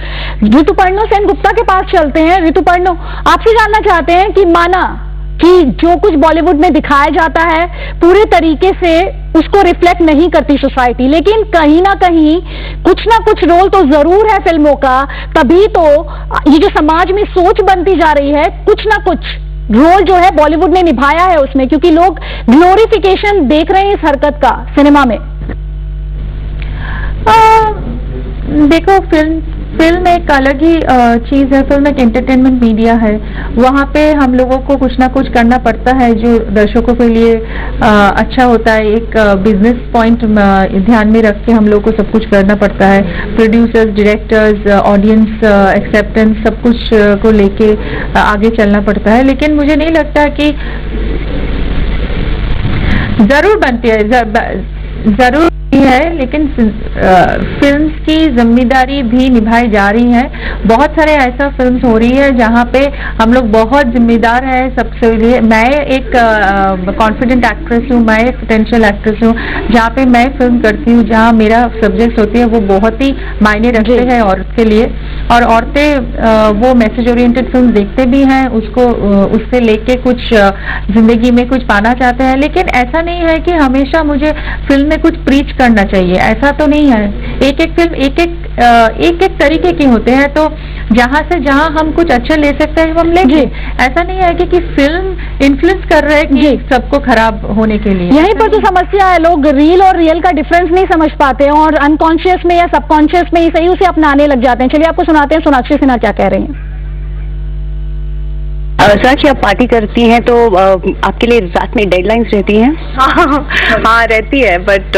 ऋतुपर्णो सेन गुप्ता के पास चलते हैं। ऋतुपर्णो, आपसे जानना चाहते हैं कि माना कि जो कुछ बॉलीवुड में दिखाया जाता है पूरे तरीके से उसको रिफ्लेक्ट नहीं करती सोसाइटी, लेकिन कहीं ना कहीं कुछ ना कुछ रोल तो जरूर है फिल्मों का, तभी तो ये जो समाज में सोच बनती जा रही है, कुछ ना कुछ रोल जो है बॉलीवुड ने निभाया है उसमें, क्योंकि लोग ग्लोरिफिकेशन देख रहे हैं इस हरकत का सिनेमा में। देखो, फिल्म एक अलग ही चीज है। फिल्म एक एंटरटेनमेंट मीडिया है, वहाँ पे हम लोगों को कुछ ना कुछ करना पड़ता है जो दर्शकों के लिए अच्छा होता है। एक बिजनेस पॉइंट ध्यान में रख के हम लोग को सब कुछ करना पड़ता है। प्रोड्यूसर्स, डायरेक्टर्स, ऑडियंस एक्सेप्टेंस, सब कुछ को लेके आगे चलना पड़ता है। लेकिन मुझे नहीं लगता कि जरूर बनती है, जरूर है, लेकिन फिल्म्स की जिम्मेदारी भी निभाई जा रही है। बहुत सारे ऐसा फिल्म्स हो रही है जहाँ पे हम लोग बहुत जिम्मेदार है सबसे लिए। मैं एक कॉन्फिडेंट एक्ट्रेस हूँ, मैं एक पोटेंशियल एक्ट्रेस हूँ, जहाँ पे मैं फिल्म करती हूँ, जहाँ मेरा सब्जेक्ट होती है वो बहुत ही मायने रखते हैं औरत के लिए। और औरतें वो मैसेज ओरिएंटेड फिल्म देखते भी हैं, उसको उससे लेके कुछ जिंदगी में कुछ पाना चाहते हैं। लेकिन ऐसा नहीं है कि हमेशा मुझे फिल्म में कुछ प्रीच करना चाहिए, ऐसा तो नहीं है। एक एक फिल्म एक एक तरीके के होते हैं, तो जहाँ से जहाँ हम कुछ अच्छा ले सकते हैं हम लेंगे। ऐसा नहीं है कि फिल्म इन्फ्लुएंस कर रहा है कि सबको खराब होने के लिए। यहीं पर तो समस्या है, लोग रील और रियल का डिफरेंस नहीं समझ पाते हैं और अनकॉन्शियस में या सबकॉन्शियस में ही सही उसे अपनाने लग जाते हैं। चलिए आपको सुनाते हैं सोनाक्षी सिन्हा क्या कह रही हैं। साक्षी, आप पार्टी करती हैं तो आपके लिए रात में डेडलाइंस रहती हैं? हाँ रहती है, बट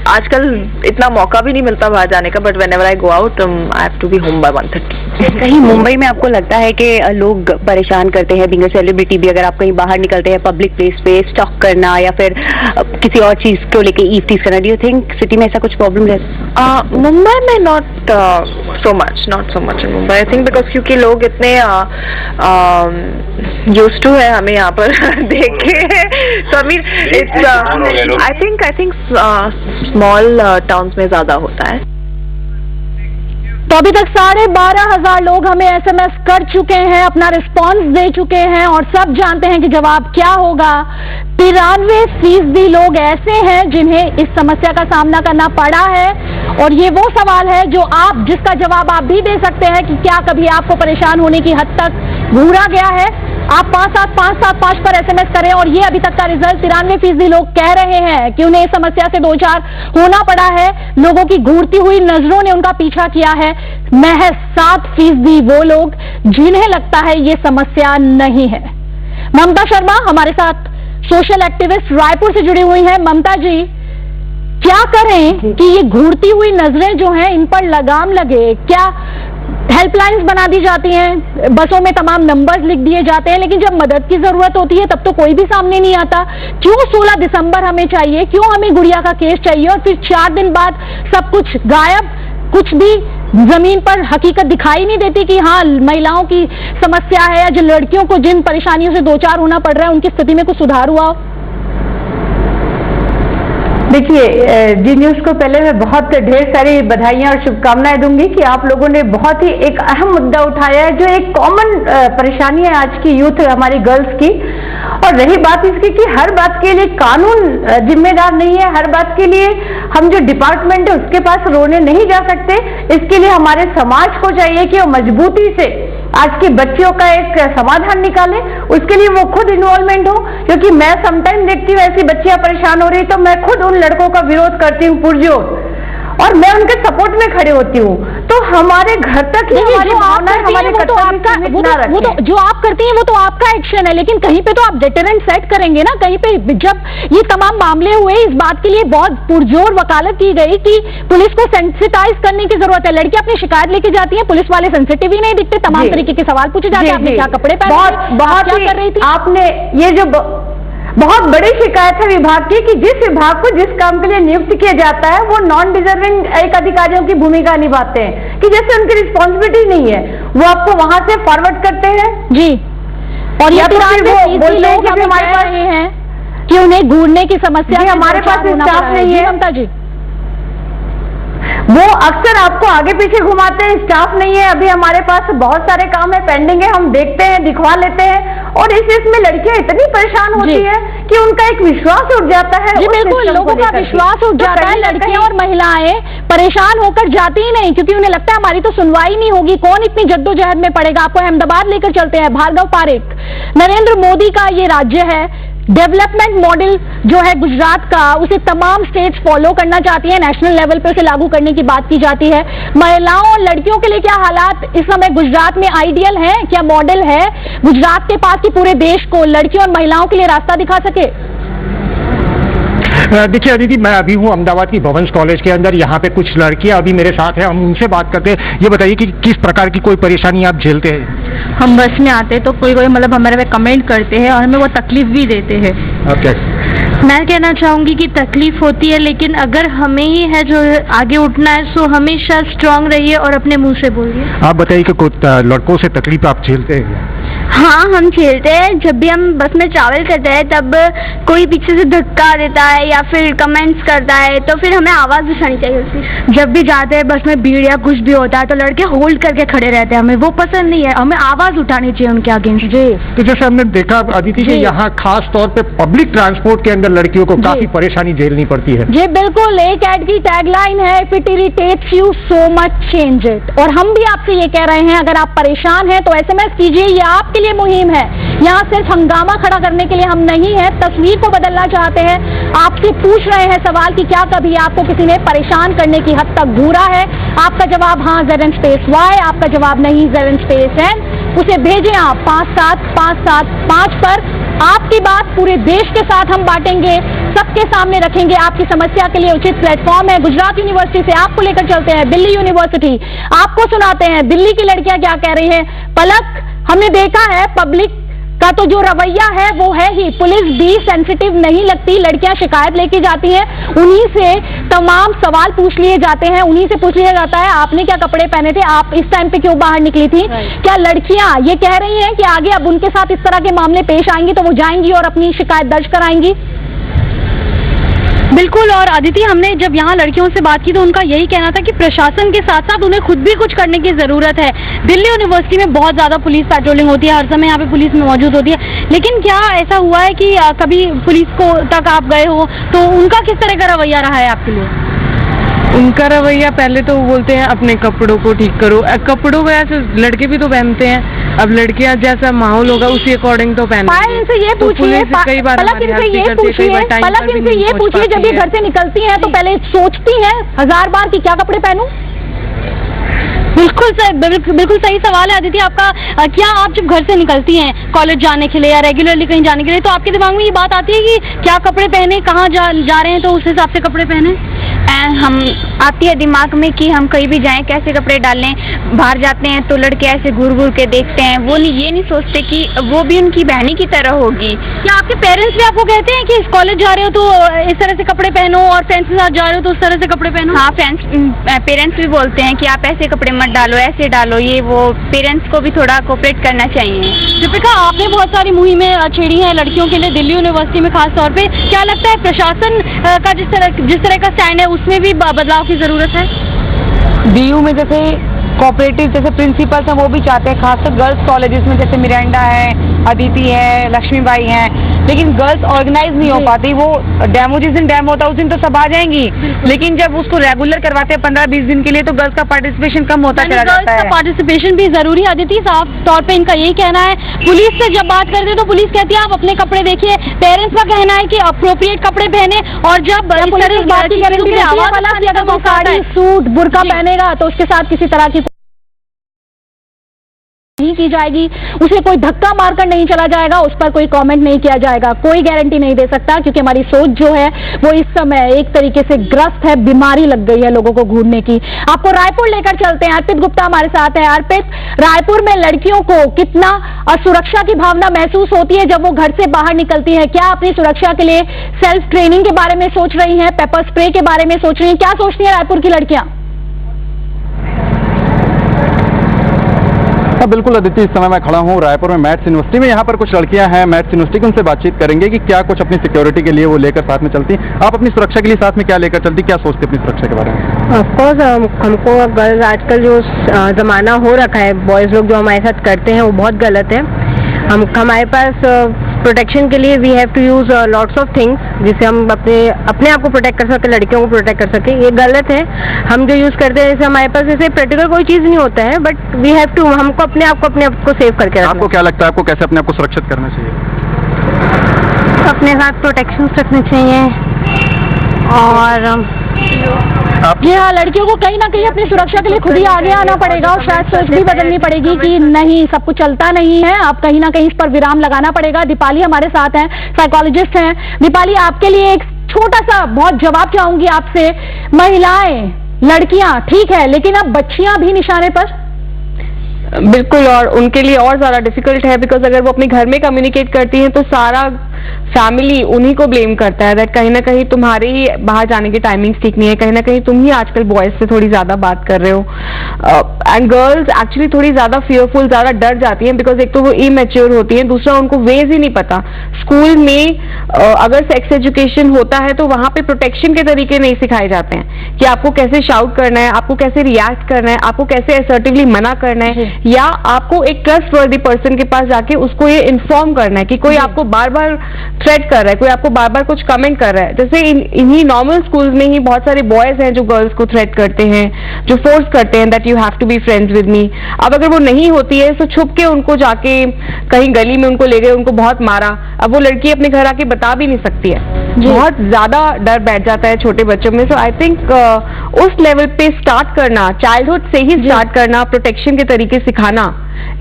आजकल इतना मौका भी नहीं मिलता बाहर जाने का। But whenever I go out I have to be home by 1:30। कहीं मुंबई में आपको लगता है कि लोग परेशान करते हैं, बीइंग अ सेलिब्रिटी भी, अगर आप कहीं बाहर निकलते हैं पब्लिक प्लेस पे स्टॉक करना या फिर किसी और चीज को लेके ईवटीज करना, डू यू थिंक सिटी में ऐसा कुछ प्रॉब्लम रहता? मुंबई में not so much in Mumbai, I think, because क्योंकि लोग इतने यूज्ड टू है हमें यहाँ पर देख के। So I mean it's I think small towns में ज्यादा होता है। तो अभी तक 12,500 लोग हमें SMS कर चुके हैं, अपना रिस्पांस दे चुके हैं और सब जानते हैं कि जवाब क्या होगा। 93% लोग ऐसे हैं जिन्हें इस समस्या का सामना करना पड़ा है, और ये वो सवाल है जिसका जवाब आप भी दे सकते हैं कि क्या कभी आपको परेशान होने की हद तक घूरा गया है। आप 57575 पर SMS करें। और ये अभी तक का रिजल्ट 93% लोग कह रहे हैं कि उन्हें इस समस्या से दो चार होना पड़ा है। लोगों की घूरती हुई नजरों ने उनका पीछा किया है। महज 7% वो लोग जिन्हें लगता है ये समस्या नहीं है। ममता शर्मा हमारे साथ सोशल एक्टिविस्ट रायपुर से जुड़ी हुई हैं। ममता जी, क्या करें कि ये घूरती हुई नजरें जो हैं इन पर लगाम लगे? क्या हेल्पलाइंस बना दी जाती हैं, बसों में तमाम नंबर्स लिख दिए जाते हैं, लेकिन जब मदद की जरूरत होती है तब तो कोई भी सामने नहीं आता? क्यों 16 दिसंबर हमें चाहिए? क्यों हमें गुड़िया का केस चाहिए और फिर 4 दिन बाद सब कुछ गायब? कुछ भी जमीन पर हकीकत दिखाई नहीं देती कि हाँ महिलाओं की समस्या है या जो लड़कियों को जिन परेशानियों से दो चार होना पड़ रहा है उनकी स्थिति में कुछ सुधार हुआ हो? देखिए, जी न्यूज को पहले मैं बहुत ढेर सारी बधाइयां और शुभकामनाएं दूंगी कि आप लोगों ने बहुत ही एक अहम मुद्दा उठाया है जो एक कॉमन परेशानी है आज की यूथ, हमारी गर्ल्स की। और रही बात इसकी कि हर बात के लिए कानून जिम्मेदार नहीं है, हर बात के लिए हम जो डिपार्टमेंट है उसके पास रोने नहीं जा सकते। इसके लिए हमारे समाज को चाहिए कि वो मजबूती से आज की बच्चियों का एक समाधान निकाले, उसके लिए वो खुद इन्वॉल्वमेंट हो। क्योंकि मैं समटाइम देखती हूँ ऐसी बच्चियां परेशान हो रही तो मैं खुद उन लड़कों का विरोध करती हूँ पुरजोर, और मैं उनके सपोर्ट में खड़े होती हूँ। तो हमारे घर तक ही हमारी भावनाएं, हमारे वो तो जो आप करती हैं वो तो आपका एक्शन है, लेकिन कहीं पे तो आप डेटरेंट सेट करेंगे ना। कहीं पे जब ये तमाम मामले हुए, इस बात के लिए बहुत पुरजोर वकालत की गई कि पुलिस को सेंसिटाइज करने की जरूरत है। लड़की अपनी शिकायत लेके जाती है, पुलिस वाले सेंसिटिव ही नहीं दिखते, तमाम तरीके के सवाल पूछे जाते हैं, आपने क्या कपड़े पहने, बहुत क्या कर रही थी। आपने ये जो बहुत बड़ी शिकायत है विभाग की कि जिस विभाग को जिस काम के लिए नियुक्त किया जाता है वो नॉन डिजर्विंग एक अधिकारियों की भूमिका निभाते हैं, कि जैसे उनकी रिस्पॉन्सिबिलिटी नहीं है, वो आपको वहां से फॉरवर्ड करते हैं जी। और या तो फिर वो बोलते हैं कि हमारे पास हैं कि उन्हें घूरने की समस्या, हमारे पास स्टाफ नहीं है। ममता जी, वो अक्सर आपको आगे पीछे घुमाते हैं, स्टाफ नहीं है, अभी हमारे पास बहुत सारे काम है, पेंडिंग है, हम देखते हैं, दिखवा लेते हैं। और इसमें लड़कियां इतनी परेशान होती है कि उनका एक विश्वास उठ जाता है। जी बिल्कुल, लोगों का विश्वास उठ जाता है। लड़कियां और महिलाएं परेशान होकर जाती ही नहीं, क्योंकि उन्हें लगता है हमारी तो सुनवाई नहीं होगी, कौन इतनी जद्दोजहद में पड़ेगा। आपको अहमदाबाद लेकर चलते हैं, भार्गव पारेख, नरेंद्र मोदी का ये राज्य है, डेवलपमेंट मॉडल जो है गुजरात का, उसे तमाम स्टेट्स फॉलो करना चाहती है, नेशनल लेवल पे उसे लागू करने की बात की जाती है। महिलाओं और लड़कियों के लिए क्या हालात इस समय गुजरात में आइडियल है, क्या मॉडल है गुजरात के पास कि पूरे देश को लड़कियों और महिलाओं के लिए रास्ता दिखा सके? देखिए अदिति, मैं अभी हूँ अहमदाबाद की भवंस कॉलेज के अंदर। यहाँ पे कुछ लड़कियाँ अभी मेरे साथ हैं, हम उनसे बात करते हैं। ये बताइए कि किस प्रकार की कोई परेशानी आप झेलते हैं? हम बस में आते हैं तो कोई मतलब हमारे में कमेंट करते हैं और हमें वो तकलीफ भी देते हैं। आप क्या? मैं कहना चाहूंगी कि तकलीफ होती है, लेकिन अगर हमें ही है जो आगे उठना है सो हमेशा स्ट्रांग रहिए और अपने मुंह से बोलिए। आप बताइए कि लड़कों से तकलीफ आप झेलते हैं? हाँ, हम झेलते हैं। जब भी हम बस में ट्रैवल करते हैं तब कोई पीछे से धक्का देता है या फिर कमेंट्स करता है तो फिर हमें आवाज उठानी चाहिए उसकी। जब भी जाते हैं बस में भीड़ या कुछ भी होता है तो लड़के होल्ड करके खड़े रहते हैं, हमें वो पसंद नहीं है, हमें आवाज उठानी चाहिए उनके अगेंस्ट। जी, तो जैसे हमने देखा अदिति कि यहाँ खास तौर पे पब्लिक ट्रांसपोर्ट के अंदर लड़कियों को काफी परेशानी झेलनी पड़ती है। जी बिल्कुल, एक ऐड की टैगलाइन है, if it irritates you so much change it. और हम भी आपसे ये कह रहे हैं, अगर आप परेशान हैं तो SMS कीजिए, ये आपके लिए मुहिम है। यहाँ सिर्फ हंगामा खड़ा करने के लिए हम नहीं है, तस्वीर को बदलना चाहते हैं। आपसे पूछ रहे हैं सवाल कि क्या कभी आपको किसी ने परेशान करने की हद तक घूरा है? आपका जवाब हाँ ZN_Y, आपका जवाब नहीं ZN_N। उसे भेजें आप 57575 पर। आपकी बात पूरे देश के साथ हम बांटेंगे, सबके सामने रखेंगे। आपकी समस्या के लिए उचित प्लेटफॉर्म है। गुजरात यूनिवर्सिटी से आपको लेकर चलते हैं दिल्ली यूनिवर्सिटी, आपको सुनाते हैं दिल्ली की लड़कियां क्या कह रही हैं। पलक, हमने देखा है पब्लिक का तो जो रवैया है वो है ही, पुलिस भी सेंसिटिव नहीं लगती। लड़कियां शिकायत लेके जाती हैं, उन्हीं से तमाम सवाल पूछ लिए जाते हैं, उन्हीं से पूछ लिया जाता है आपने क्या कपड़े पहने थे, आप इस टाइम पे क्यों बाहर निकली थी। क्या लड़कियां ये कह रही हैं कि आगे अब उनके साथ इस तरह के मामले पेश आएंगी तो वो जाएंगी और अपनी शिकायत दर्ज कराएंगी? बिल्कुल। और अदिति, हमने जब यहाँ लड़कियों से बात की तो उनका यही कहना था कि प्रशासन के साथ साथ उन्हें खुद भी कुछ करने की जरूरत है। दिल्ली यूनिवर्सिटी में बहुत ज्यादा पुलिस पेट्रोलिंग होती है, हर समय यहाँ पे पुलिस में मौजूद होती है, लेकिन क्या ऐसा हुआ है कि कभी पुलिस को तक आप गए हो तो उनका किस तरह का रवैया रहा है आपके लिए? उनका रवैया पहले तो बोलते हैं अपने कपड़ों को ठीक करो। कपड़ों को ऐसे लड़के भी तो पहनते हैं, अब लड़कियां जैसा माहौल होगा उसी अकॉर्डिंग तो पहनते हैं। इनसे ये पूछिए, कई बार पलक इनसे ये पूछिए जब ये घर से निकलती हैं तो पहले सोचती हैं 1000 बार कि क्या कपड़े पहनूं? बिल्कुल सही सवाल है अदिति आपका। क्या आप जब घर से निकलती हैं कॉलेज जाने के लिए या रेगुलरली कहीं जाने के लिए तो आपके दिमाग में ये बात आती है कि क्या कपड़े पहने, कहाँ जा रहे हैं तो उस हिसाब से कपड़े पहने? हम आती है दिमाग में कि हम कहीं भी जाएं कैसे कपड़े डालें। बाहर जाते हैं तो लड़के ऐसे घूर घूर के देखते हैं, वो ये नहीं सोचते कि वो भी उनकी बहनी की तरह होगी। क्या आपके पेरेंट्स भी आपको कहते हैं कि इस कॉलेज जा रहे हो तो इस तरह से कपड़े पहनो और फ्रेंड्स के साथ जा रहे हो तो उस तरह से कपड़े पहनो? हाँ, पेरेंट्स भी बोलते हैं कि आप ऐसे कपड़े मत डालो, ऐसे डालो, ये वो। पेरेंट्स को भी थोड़ा कोऑपरेट करना चाहिए। दीपिका, आपने बहुत सारी मुहिमें छेड़ी हैं लड़कियों के लिए दिल्ली यूनिवर्सिटी में खास तौर पे, क्या लगता है प्रशासन का जिस तरह का स्टैंड है उसमें भी बदलाव की जरूरत है? DU में जैसे कोऑपरेटिव जैसे प्रिंसिपल्स हैं वो भी चाहते हैं, खासकर गर्ल्स कॉलेजेस में जैसे मिरांडा है, अदिति है, लक्ष्मीबाई हैं, लेकिन गर्ल्स ऑर्गेनाइज नहीं हो पाती। वो डेमो जिस दिन डेमो होता है उस दिन तो सब आ जाएंगी, लेकिन जब उसको रेगुलर करवाते हैं 15-20 दिन के लिए तो गर्ल्स का पार्टिसिपेशन कम होता चला जाता है। पार्टिसिपेशन भी जरूरी है अदिति, साफ तौर पे इनका यही कहना है। पुलिस से जब बात करते हैं तो पुलिस कहती है आप अपने कपड़े देखिए, पेरेंट्स का कहना है कि अप्रोप्रिएट कपड़े पहने, और जब साड़ी सूट बुर्का पहनेगा तो उसके साथ किसी तरह की नहीं की जाएगी, उसे कोई धक्का मारकर नहीं चला जाएगा, उस पर कोई कमेंट नहीं किया जाएगा। कोई गारंटी नहीं दे सकता क्योंकि हमारी सोच जो है वो इस समय एक तरीके से ग्रस्त है, बीमारी लग गई है लोगों को घूरने की। आपको रायपुर लेकर चलते हैं, अर्पित गुप्ता हमारे साथ है। अर्पित, रायपुर में लड़कियों को कितना असुरक्षा की भावना महसूस होती है जब वो घर से बाहर निकलती है? क्या अपनी सुरक्षा के लिए सेल्फ ट्रेनिंग के बारे में सोच रही हैं, पेपर स्प्रे के बारे में सोच रही हैं? क्या सोचती है रायपुर की लड़कियां? हाँ बिल्कुल अदिति, इस समय मैं खड़ा हूँ रायपुर में मैथ्स यूनिवर्सिटी में। यहाँ पर कुछ लड़कियाँ हैं मैथ्स यूनिवर्सिटी की, उनसे बातचीत करेंगे कि क्या कुछ अपनी सिक्योरिटी के लिए वो लेकर साथ में चलती। आप अपनी सुरक्षा के लिए साथ में क्या लेकर चलती, क्या सोचती अपनी सुरक्षा के बारे में? ऑफकोर्स हमको गर्ल्स आजकल जो जमाना हो रखा है, बॉयज लोग जो हमारे साथ करते हैं वो बहुत गलत है। हमारे पास प्रोटेक्शन के लिए we have to use lots of things जिससे हम अपने आप को प्रोटेक्ट कर सके, लड़कियों को प्रोटेक्ट कर सके। ये गलत है हम जो यूज करते हैं, जैसे हमारे पास जैसे प्रैक्टिकल कोई चीज नहीं होता है, बट वी हैव टू हमको अपने आप को सेव करके रखना। आपको क्या लगता है आपको कैसे अपने आप को सुरक्षित करना चाहिए? अपने साथ प्रोटेक्शन रखने चाहिए और जी हाँ, लड़कियों को कहीं ना कहीं अपनी सुरक्षा के लिए खुद ही आगे आना पड़ेगा और शायद सोच भी बदलनी पड़ेगी कि नहीं सब कुछ चलता नहीं है, आप कहीं ना कहीं इस पर विराम लगाना पड़ेगा। दीपाली हमारे साथ हैं, साइकोलॉजिस्ट हैं। दीपाली, आपके लिए एक छोटा सा बहुत जवाब चाहूंगी आपसे। महिलाएं, लड़कियां ठीक है, लेकिन अब बच्चियां भी निशाने पर? बिल्कुल, और उनके लिए और ज्यादा डिफिकल्ट है बिकॉज अगर वो अपने घर में कम्युनिकेट करती हैं तो सारा फैमिली उन्हीं को ब्लेम करता है दैट कहीं ना कहीं तुम्हारे ही बाहर जाने की टाइमिंग्स ठीक नहीं है, कहीं ना कहीं तुम ही आजकल बॉयज से थोड़ी ज्यादा बात कर रहे हो। एंड गर्ल्स एक्चुअली थोड़ी ज्यादा फियरफुल, ज्यादा डर जाती हैं बिकॉज एक तो वो इमेच्योर होती हैं, दूसरा उनको वेज ही नहीं पता। स्कूल में अगर सेक्स एजुकेशन होता है तो वहां पे प्रोटेक्शन के तरीके नहीं सिखाए जाते हैं कि आपको कैसे शाउट करना है, आपको कैसे रिएक्ट करना है, आपको कैसे असर्टिवली मना करना है, या आपको एक ट्रस्टवर्दी पर्सन के पास जाके उसको ये इन्फॉर्म करना है कि कोई आपको बार बार थ्रेट कर रहा है, कोई आपको बार बार कुछ कमेंट कर रहा है। जैसे इन्हीं नॉर्मल स्कूल्स में ही बहुत सारे बॉयज हैं जो गर्ल्स को थ्रेट करते हैं, जो फोर्स करते हैं that you have to be friends with me. अब अगर वो नहीं होती है तो छुप के उनको जाके कहीं गली में उनको ले गए, उनको बहुत मारा, अब वो लड़की अपने घर आके बता भी नहीं सकती है। बहुत ज्यादा डर बैठ जाता है छोटे बच्चों में। सो आई थिंक उस लेवल पे स्टार्ट करना, चाइल्डहुड से ही स्टार्ट करना, प्रोटेक्शन के तरीके सिखाना,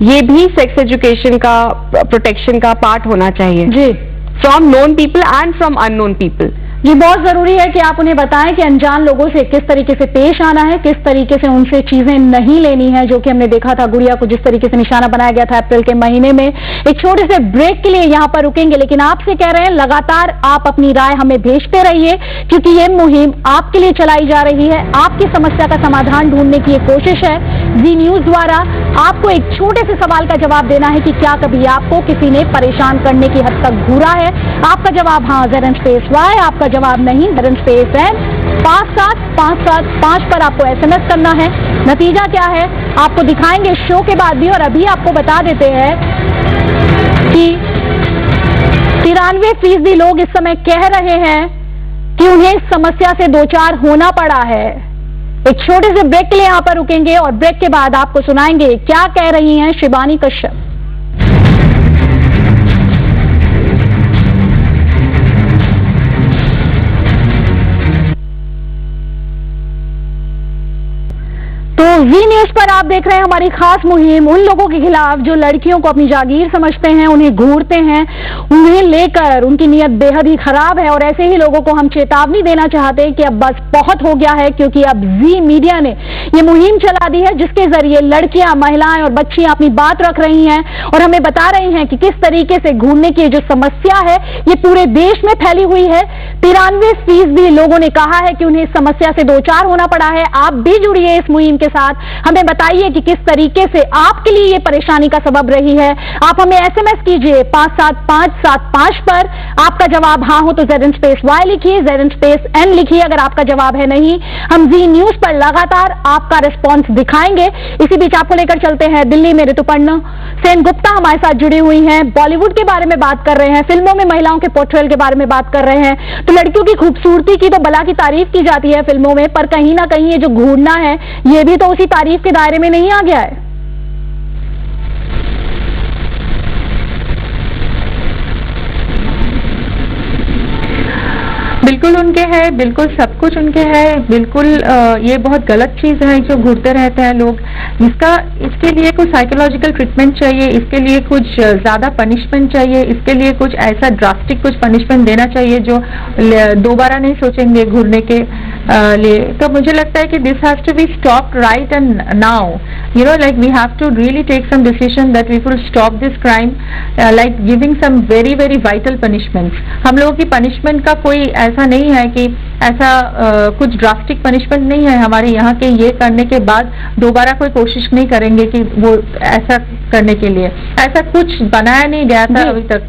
ये भी सेक्स एजुकेशन का प्रोटेक्शन का पार्ट होना चाहिए जी, from known people and from unknown people. ये बहुत जरूरी है कि आप उन्हें बताएं कि अनजान लोगों से किस तरीके से पेश आना है, किस तरीके से उनसे चीजें नहीं लेनी है, जो कि हमने देखा था गुड़िया को जिस तरीके से निशाना बनाया गया था अप्रैल के महीने में। एक छोटे से ब्रेक के लिए यहाँ पर रुकेंगे, लेकिन आपसे कह रहे हैं लगातार आप अपनी राय हमें भेजते रहिए क्योंकि ये मुहिम आपके लिए चलाई जा रही है। आपकी समस्या का समाधान ढूंढने की एक कोशिश है जी न्यूज द्वारा। आपको एक छोटे से सवाल का जवाब देना है कि क्या कभी आपको किसी ने परेशान करने की हद तक घूरा है? आपका जवाब हाँ ZN_Y, आपका जवाब नहीं ZN_N। 57575 पर आपको SMS करना है। नतीजा क्या है आपको दिखाएंगे शो के बाद भी, और अभी आपको बता देते हैं कि 93% लोग इस समय कह रहे हैं कि उन्हें इस समस्या से दो चार होना पड़ा है। एक छोटे से ब्रेक के लिए यहां पर रुकेंगे और ब्रेक के बाद आपको सुनाएंगे क्या कह रही हैं शिवानी कश्यप। तो जी न्यूज पर आप देख रहे हैं हमारी खास मुहिम उन लोगों के खिलाफ जो लड़कियों को अपनी जागीर समझते हैं, उन्हें घूरते हैं, उन्हें लेकर उनकी नीयत बेहद ही खराब है। और ऐसे ही लोगों को हम चेतावनी देना चाहते हैं कि अब बस बहुत हो गया है, क्योंकि अब जी मीडिया ने ये मुहिम चला दी है जिसके जरिए लड़कियां, महिलाएं और बच्चियां अपनी बात रख रही हैं और हमें बता रही हैं कि किस तरीके से घूरने की जो समस्या है ये पूरे देश में फैली हुई है। 93% लोगों ने कहा है कि उन्हें इस समस्या से दो चार होना पड़ा है। आप भी जुड़िए इस मुहिम के साथ। साथ। हमें बताइए कि किस तरीके से आपके लिए ये परेशानी का सबब रही है। आप हमें SMS कीजिए 57575 पर। आपका जवाब हाँ हो तो ZN_Y लिखिए, ZN_N लिखिए अगर आपका जवाब है नहीं। हम जी न्यूज पर लगातार आपका रिस्पॉन्स दिखाएंगे। इसी बीच आपको लेकर चलते हैं दिल्ली में। ऋतुपर्णा सेनगुप्ता हमारे साथ जुड़ी हुई हैं, बॉलीवुड के बारे में बात कर रहे हैं, फिल्मों में महिलाओं के पोर्ट्रेल के बारे में बात कर रहे हैं। तो लड़कियों की खूबसूरती की तो भला की तारीफ की जाती है फिल्मों में, पर कहीं ना कहीं ये जो घूरना है ये भी तो उसी तारीफ के दायरे में नहीं आ गया है। बिल्कुल उनके है, बिल्कुल सब कुछ उनके है, बिल्कुल ये बहुत गलत चीज है जो घूरते रहते हैं लोग। इसके लिए कुछ साइकोलॉजिकल ट्रीटमेंट चाहिए, इसके लिए कुछ ज्यादा पनिशमेंट चाहिए, इसके लिए कुछ ऐसा ड्रास्टिक कुछ पनिशमेंट देना चाहिए जो दोबारा नहीं सोचेंगे घूरने के लिए। तो मुझे लगता है कि this has to be stopped right and now, you know, like we have to really take some decision that we will stop this crime, like giving some very very vital punishments. हम लोगों की punishment का कोई ऐसा नहीं है कि ऐसा कुछ ड्रास्टिक पनिशमेंट नहीं है हमारे यहाँ के। ये करने के बाद दोबारा कोई कोशिश नहीं करेंगे कि वो ऐसा करने के लिए, ऐसा कुछ बनाया नहीं गया था अभी तक।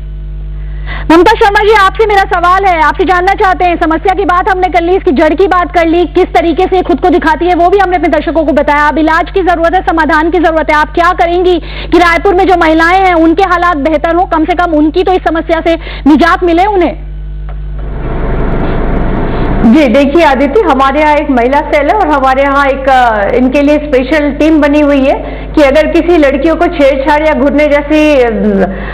ममता शर्मा जी, आपसे मेरा सवाल है, आपसे जानना चाहते हैं, समस्या की बात हमने कर ली, इसकी जड़ की बात कर ली, किस तरीके से खुद को दिखाती है वो भी हमने अपने दर्शकों को बताया। अब इलाज की जरूरत है, समाधान की जरूरत है। आप क्या करेंगी कि रायपुर में जो महिलाएं हैं उनके हालात बेहतर हो, कम से कम उनकी तो इस समस्या से निजात मिले उन्हें? जी देखिए आदित्य, हमारे यहाँ एक महिला सेल है और हमारे यहाँ एक इनके लिए स्पेशल टीम बनी हुई है कि अगर किसी लड़कियों को छेड़छाड़ या घूरने जैसी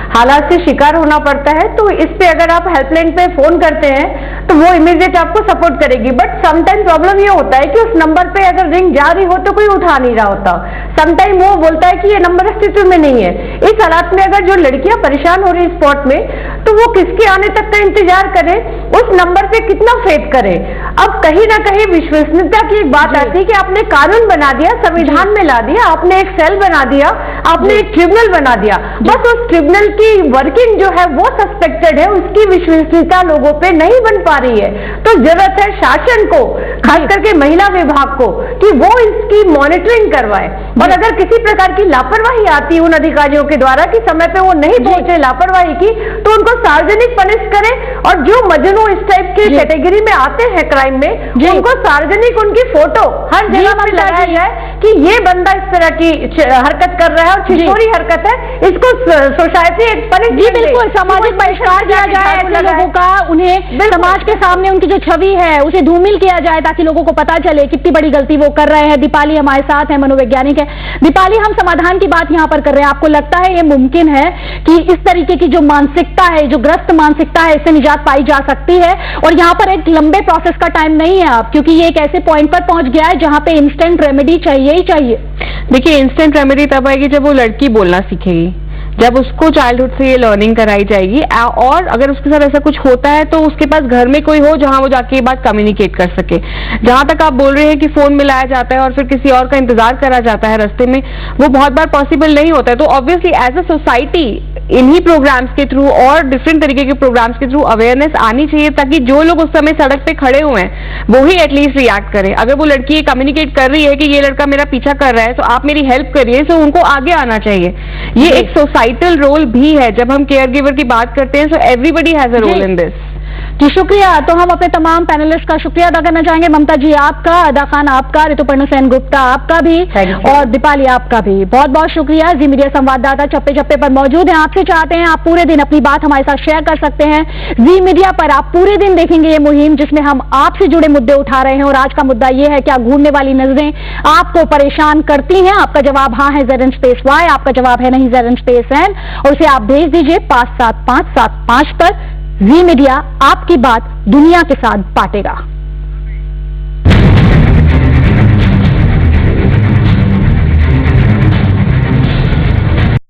हालात से शिकार होना पड़ता है तो इस पे अगर आप हेल्पलाइन पे फोन करते हैं तो वो इमीडिएट आपको सपोर्ट करेगी। बट समटाइम प्रॉब्लम ये होता है कि उस नंबर पे अगर रिंग जा रही हो तो कोई उठा नहीं रहा होता, समटाइम वो बोलता है कि ये नंबर अस्तित्व में नहीं है। इस हालात में अगर जो लड़कियां परेशान हो रही स्पॉट में तो वो किसके आने तक का इंतजार करे, उस नंबर पे कितना फेथ करे। अब कहीं ना कहीं विश्वसनीयता की एक बात आती है कि आपने कानून बना दिया, संविधान में ला दिया, आपने एक सेल बना दिया, आपने एक ट्रिब्यूनल बना दिया, बस उस ट्रिब्यूनल की वर्किंग जो है वो सस्पेक्टेड है, उसकी विश्वसनीयता लोगों पे नहीं बन पा रही है। तो जरूरत है शासन को, खास करके महिला विभाग को, कि वो इसकी मॉनिटरिंग करवाए और अगर किसी प्रकार की लापरवाही आती है उन अधिकारियों के द्वारा कि समय पे वो नहीं पहुंचे लापरवाही की, तो उनको सार्वजनिक पनिश करे और जो मजनू इस टाइप के कैटेगरी में आते हैं क्राइम में, उनको सार्वजनिक उनकी फोटो हर जगह पर लगाया जाए कि ये बंदा इस तरह की हरकत कर रहा है और छिछोरी हरकत है, इसको सोसाइटी पनिश। जी बिल्कुल, सामाजिक बहिष्कार किया जाए ऐसे लोगों का, उन्हें समाज के सामने उनकी जो छवि है उसे धूमिल किया जाए ताकि लोगों को पता चले कितनी बड़ी गलती वो कर रहे हैं। दीपाली हमारे साथ है, मनोवैज्ञानिक है। दीपाली, हम समाधान की बात यहाँ पर कर रहे हैं, आपको लगता है ये मुमकिन है कि इस तरीके की जो मानसिकता है, जो ग्रस्त मानसिकता है, इससे निजात पाई जा सकती है? और यहाँ पर एक लंबे प्रोसेस का टाइम नहीं है आप, क्योंकि ये एक ऐसे पॉइंट पर पहुंच गया है जहां पे इंस्टेंट रेमेडी चाहिए ही चाहिए। देखिए, इंस्टेंट रेमेडी तब आएगी जब वो लड़की बोलना सीखेगी, जब उसको चाइल्डहुड से ये लर्निंग कराई जाएगी, और अगर उसके साथ ऐसा कुछ होता है तो उसके पास घर में कोई हो जहां वो जाके ये बात कम्युनिकेट कर सके। जहां तक आप बोल रहे हैं कि फोन मिलाया जाता है और फिर किसी और का इंतजार करा जाता है रास्ते में, वो बहुत बार पॉसिबल नहीं होता है। तो ऑब्वियसली एज अ सोसाइटी इन्हीं प्रोग्राम्स के थ्रू और डिफरेंट तरीके के प्रोग्राम्स के थ्रू अवेयरनेस आनी चाहिए ताकि जो लोग उस समय सड़क पे खड़े हुए हैं वो ही एटलीस्ट रिएक्ट करें। अगर वो लड़की ये कम्युनिकेट कर रही है कि ये लड़का मेरा पीछा कर रहा है तो आप मेरी हेल्प करिए, तो उनको आगे आना चाहिए। ये एक सोसाइटल रोल भी है। जब हम केयर गिवर की बात करते हैं, so everybody has a role in this. जी शुक्रिया। तो हम अपने तमाम पैनलिस्ट का शुक्रिया अदा करना चाहेंगे। ममता जी आपका, अदा खान आपका, ऋतुपर्णा सेनगुप्ता आपका भी और दीपाली आपका भी बहुत बहुत शुक्रिया। जी मीडिया संवाददाता चप्पे चप्पे पर मौजूद हैं, आपसे चाहते हैं आप पूरे दिन अपनी बात हमारे साथ शेयर कर सकते हैं। जी मीडिया पर आप पूरे दिन देखेंगे ये मुहिम जिसमें हम आपसे जुड़े मुद्दे उठा रहे हैं और आज का मुद्दा ये है, क्या घूरने वाली नजरें आपको परेशान करती हैं? आपका जवाब हाँ है ZN_Y, आपका जवाब है नहीं ZN_N, और उसे आप भेज दीजिए 57575 पर। जी मीडिया आपकी बात दुनिया के साथ बांटेगा।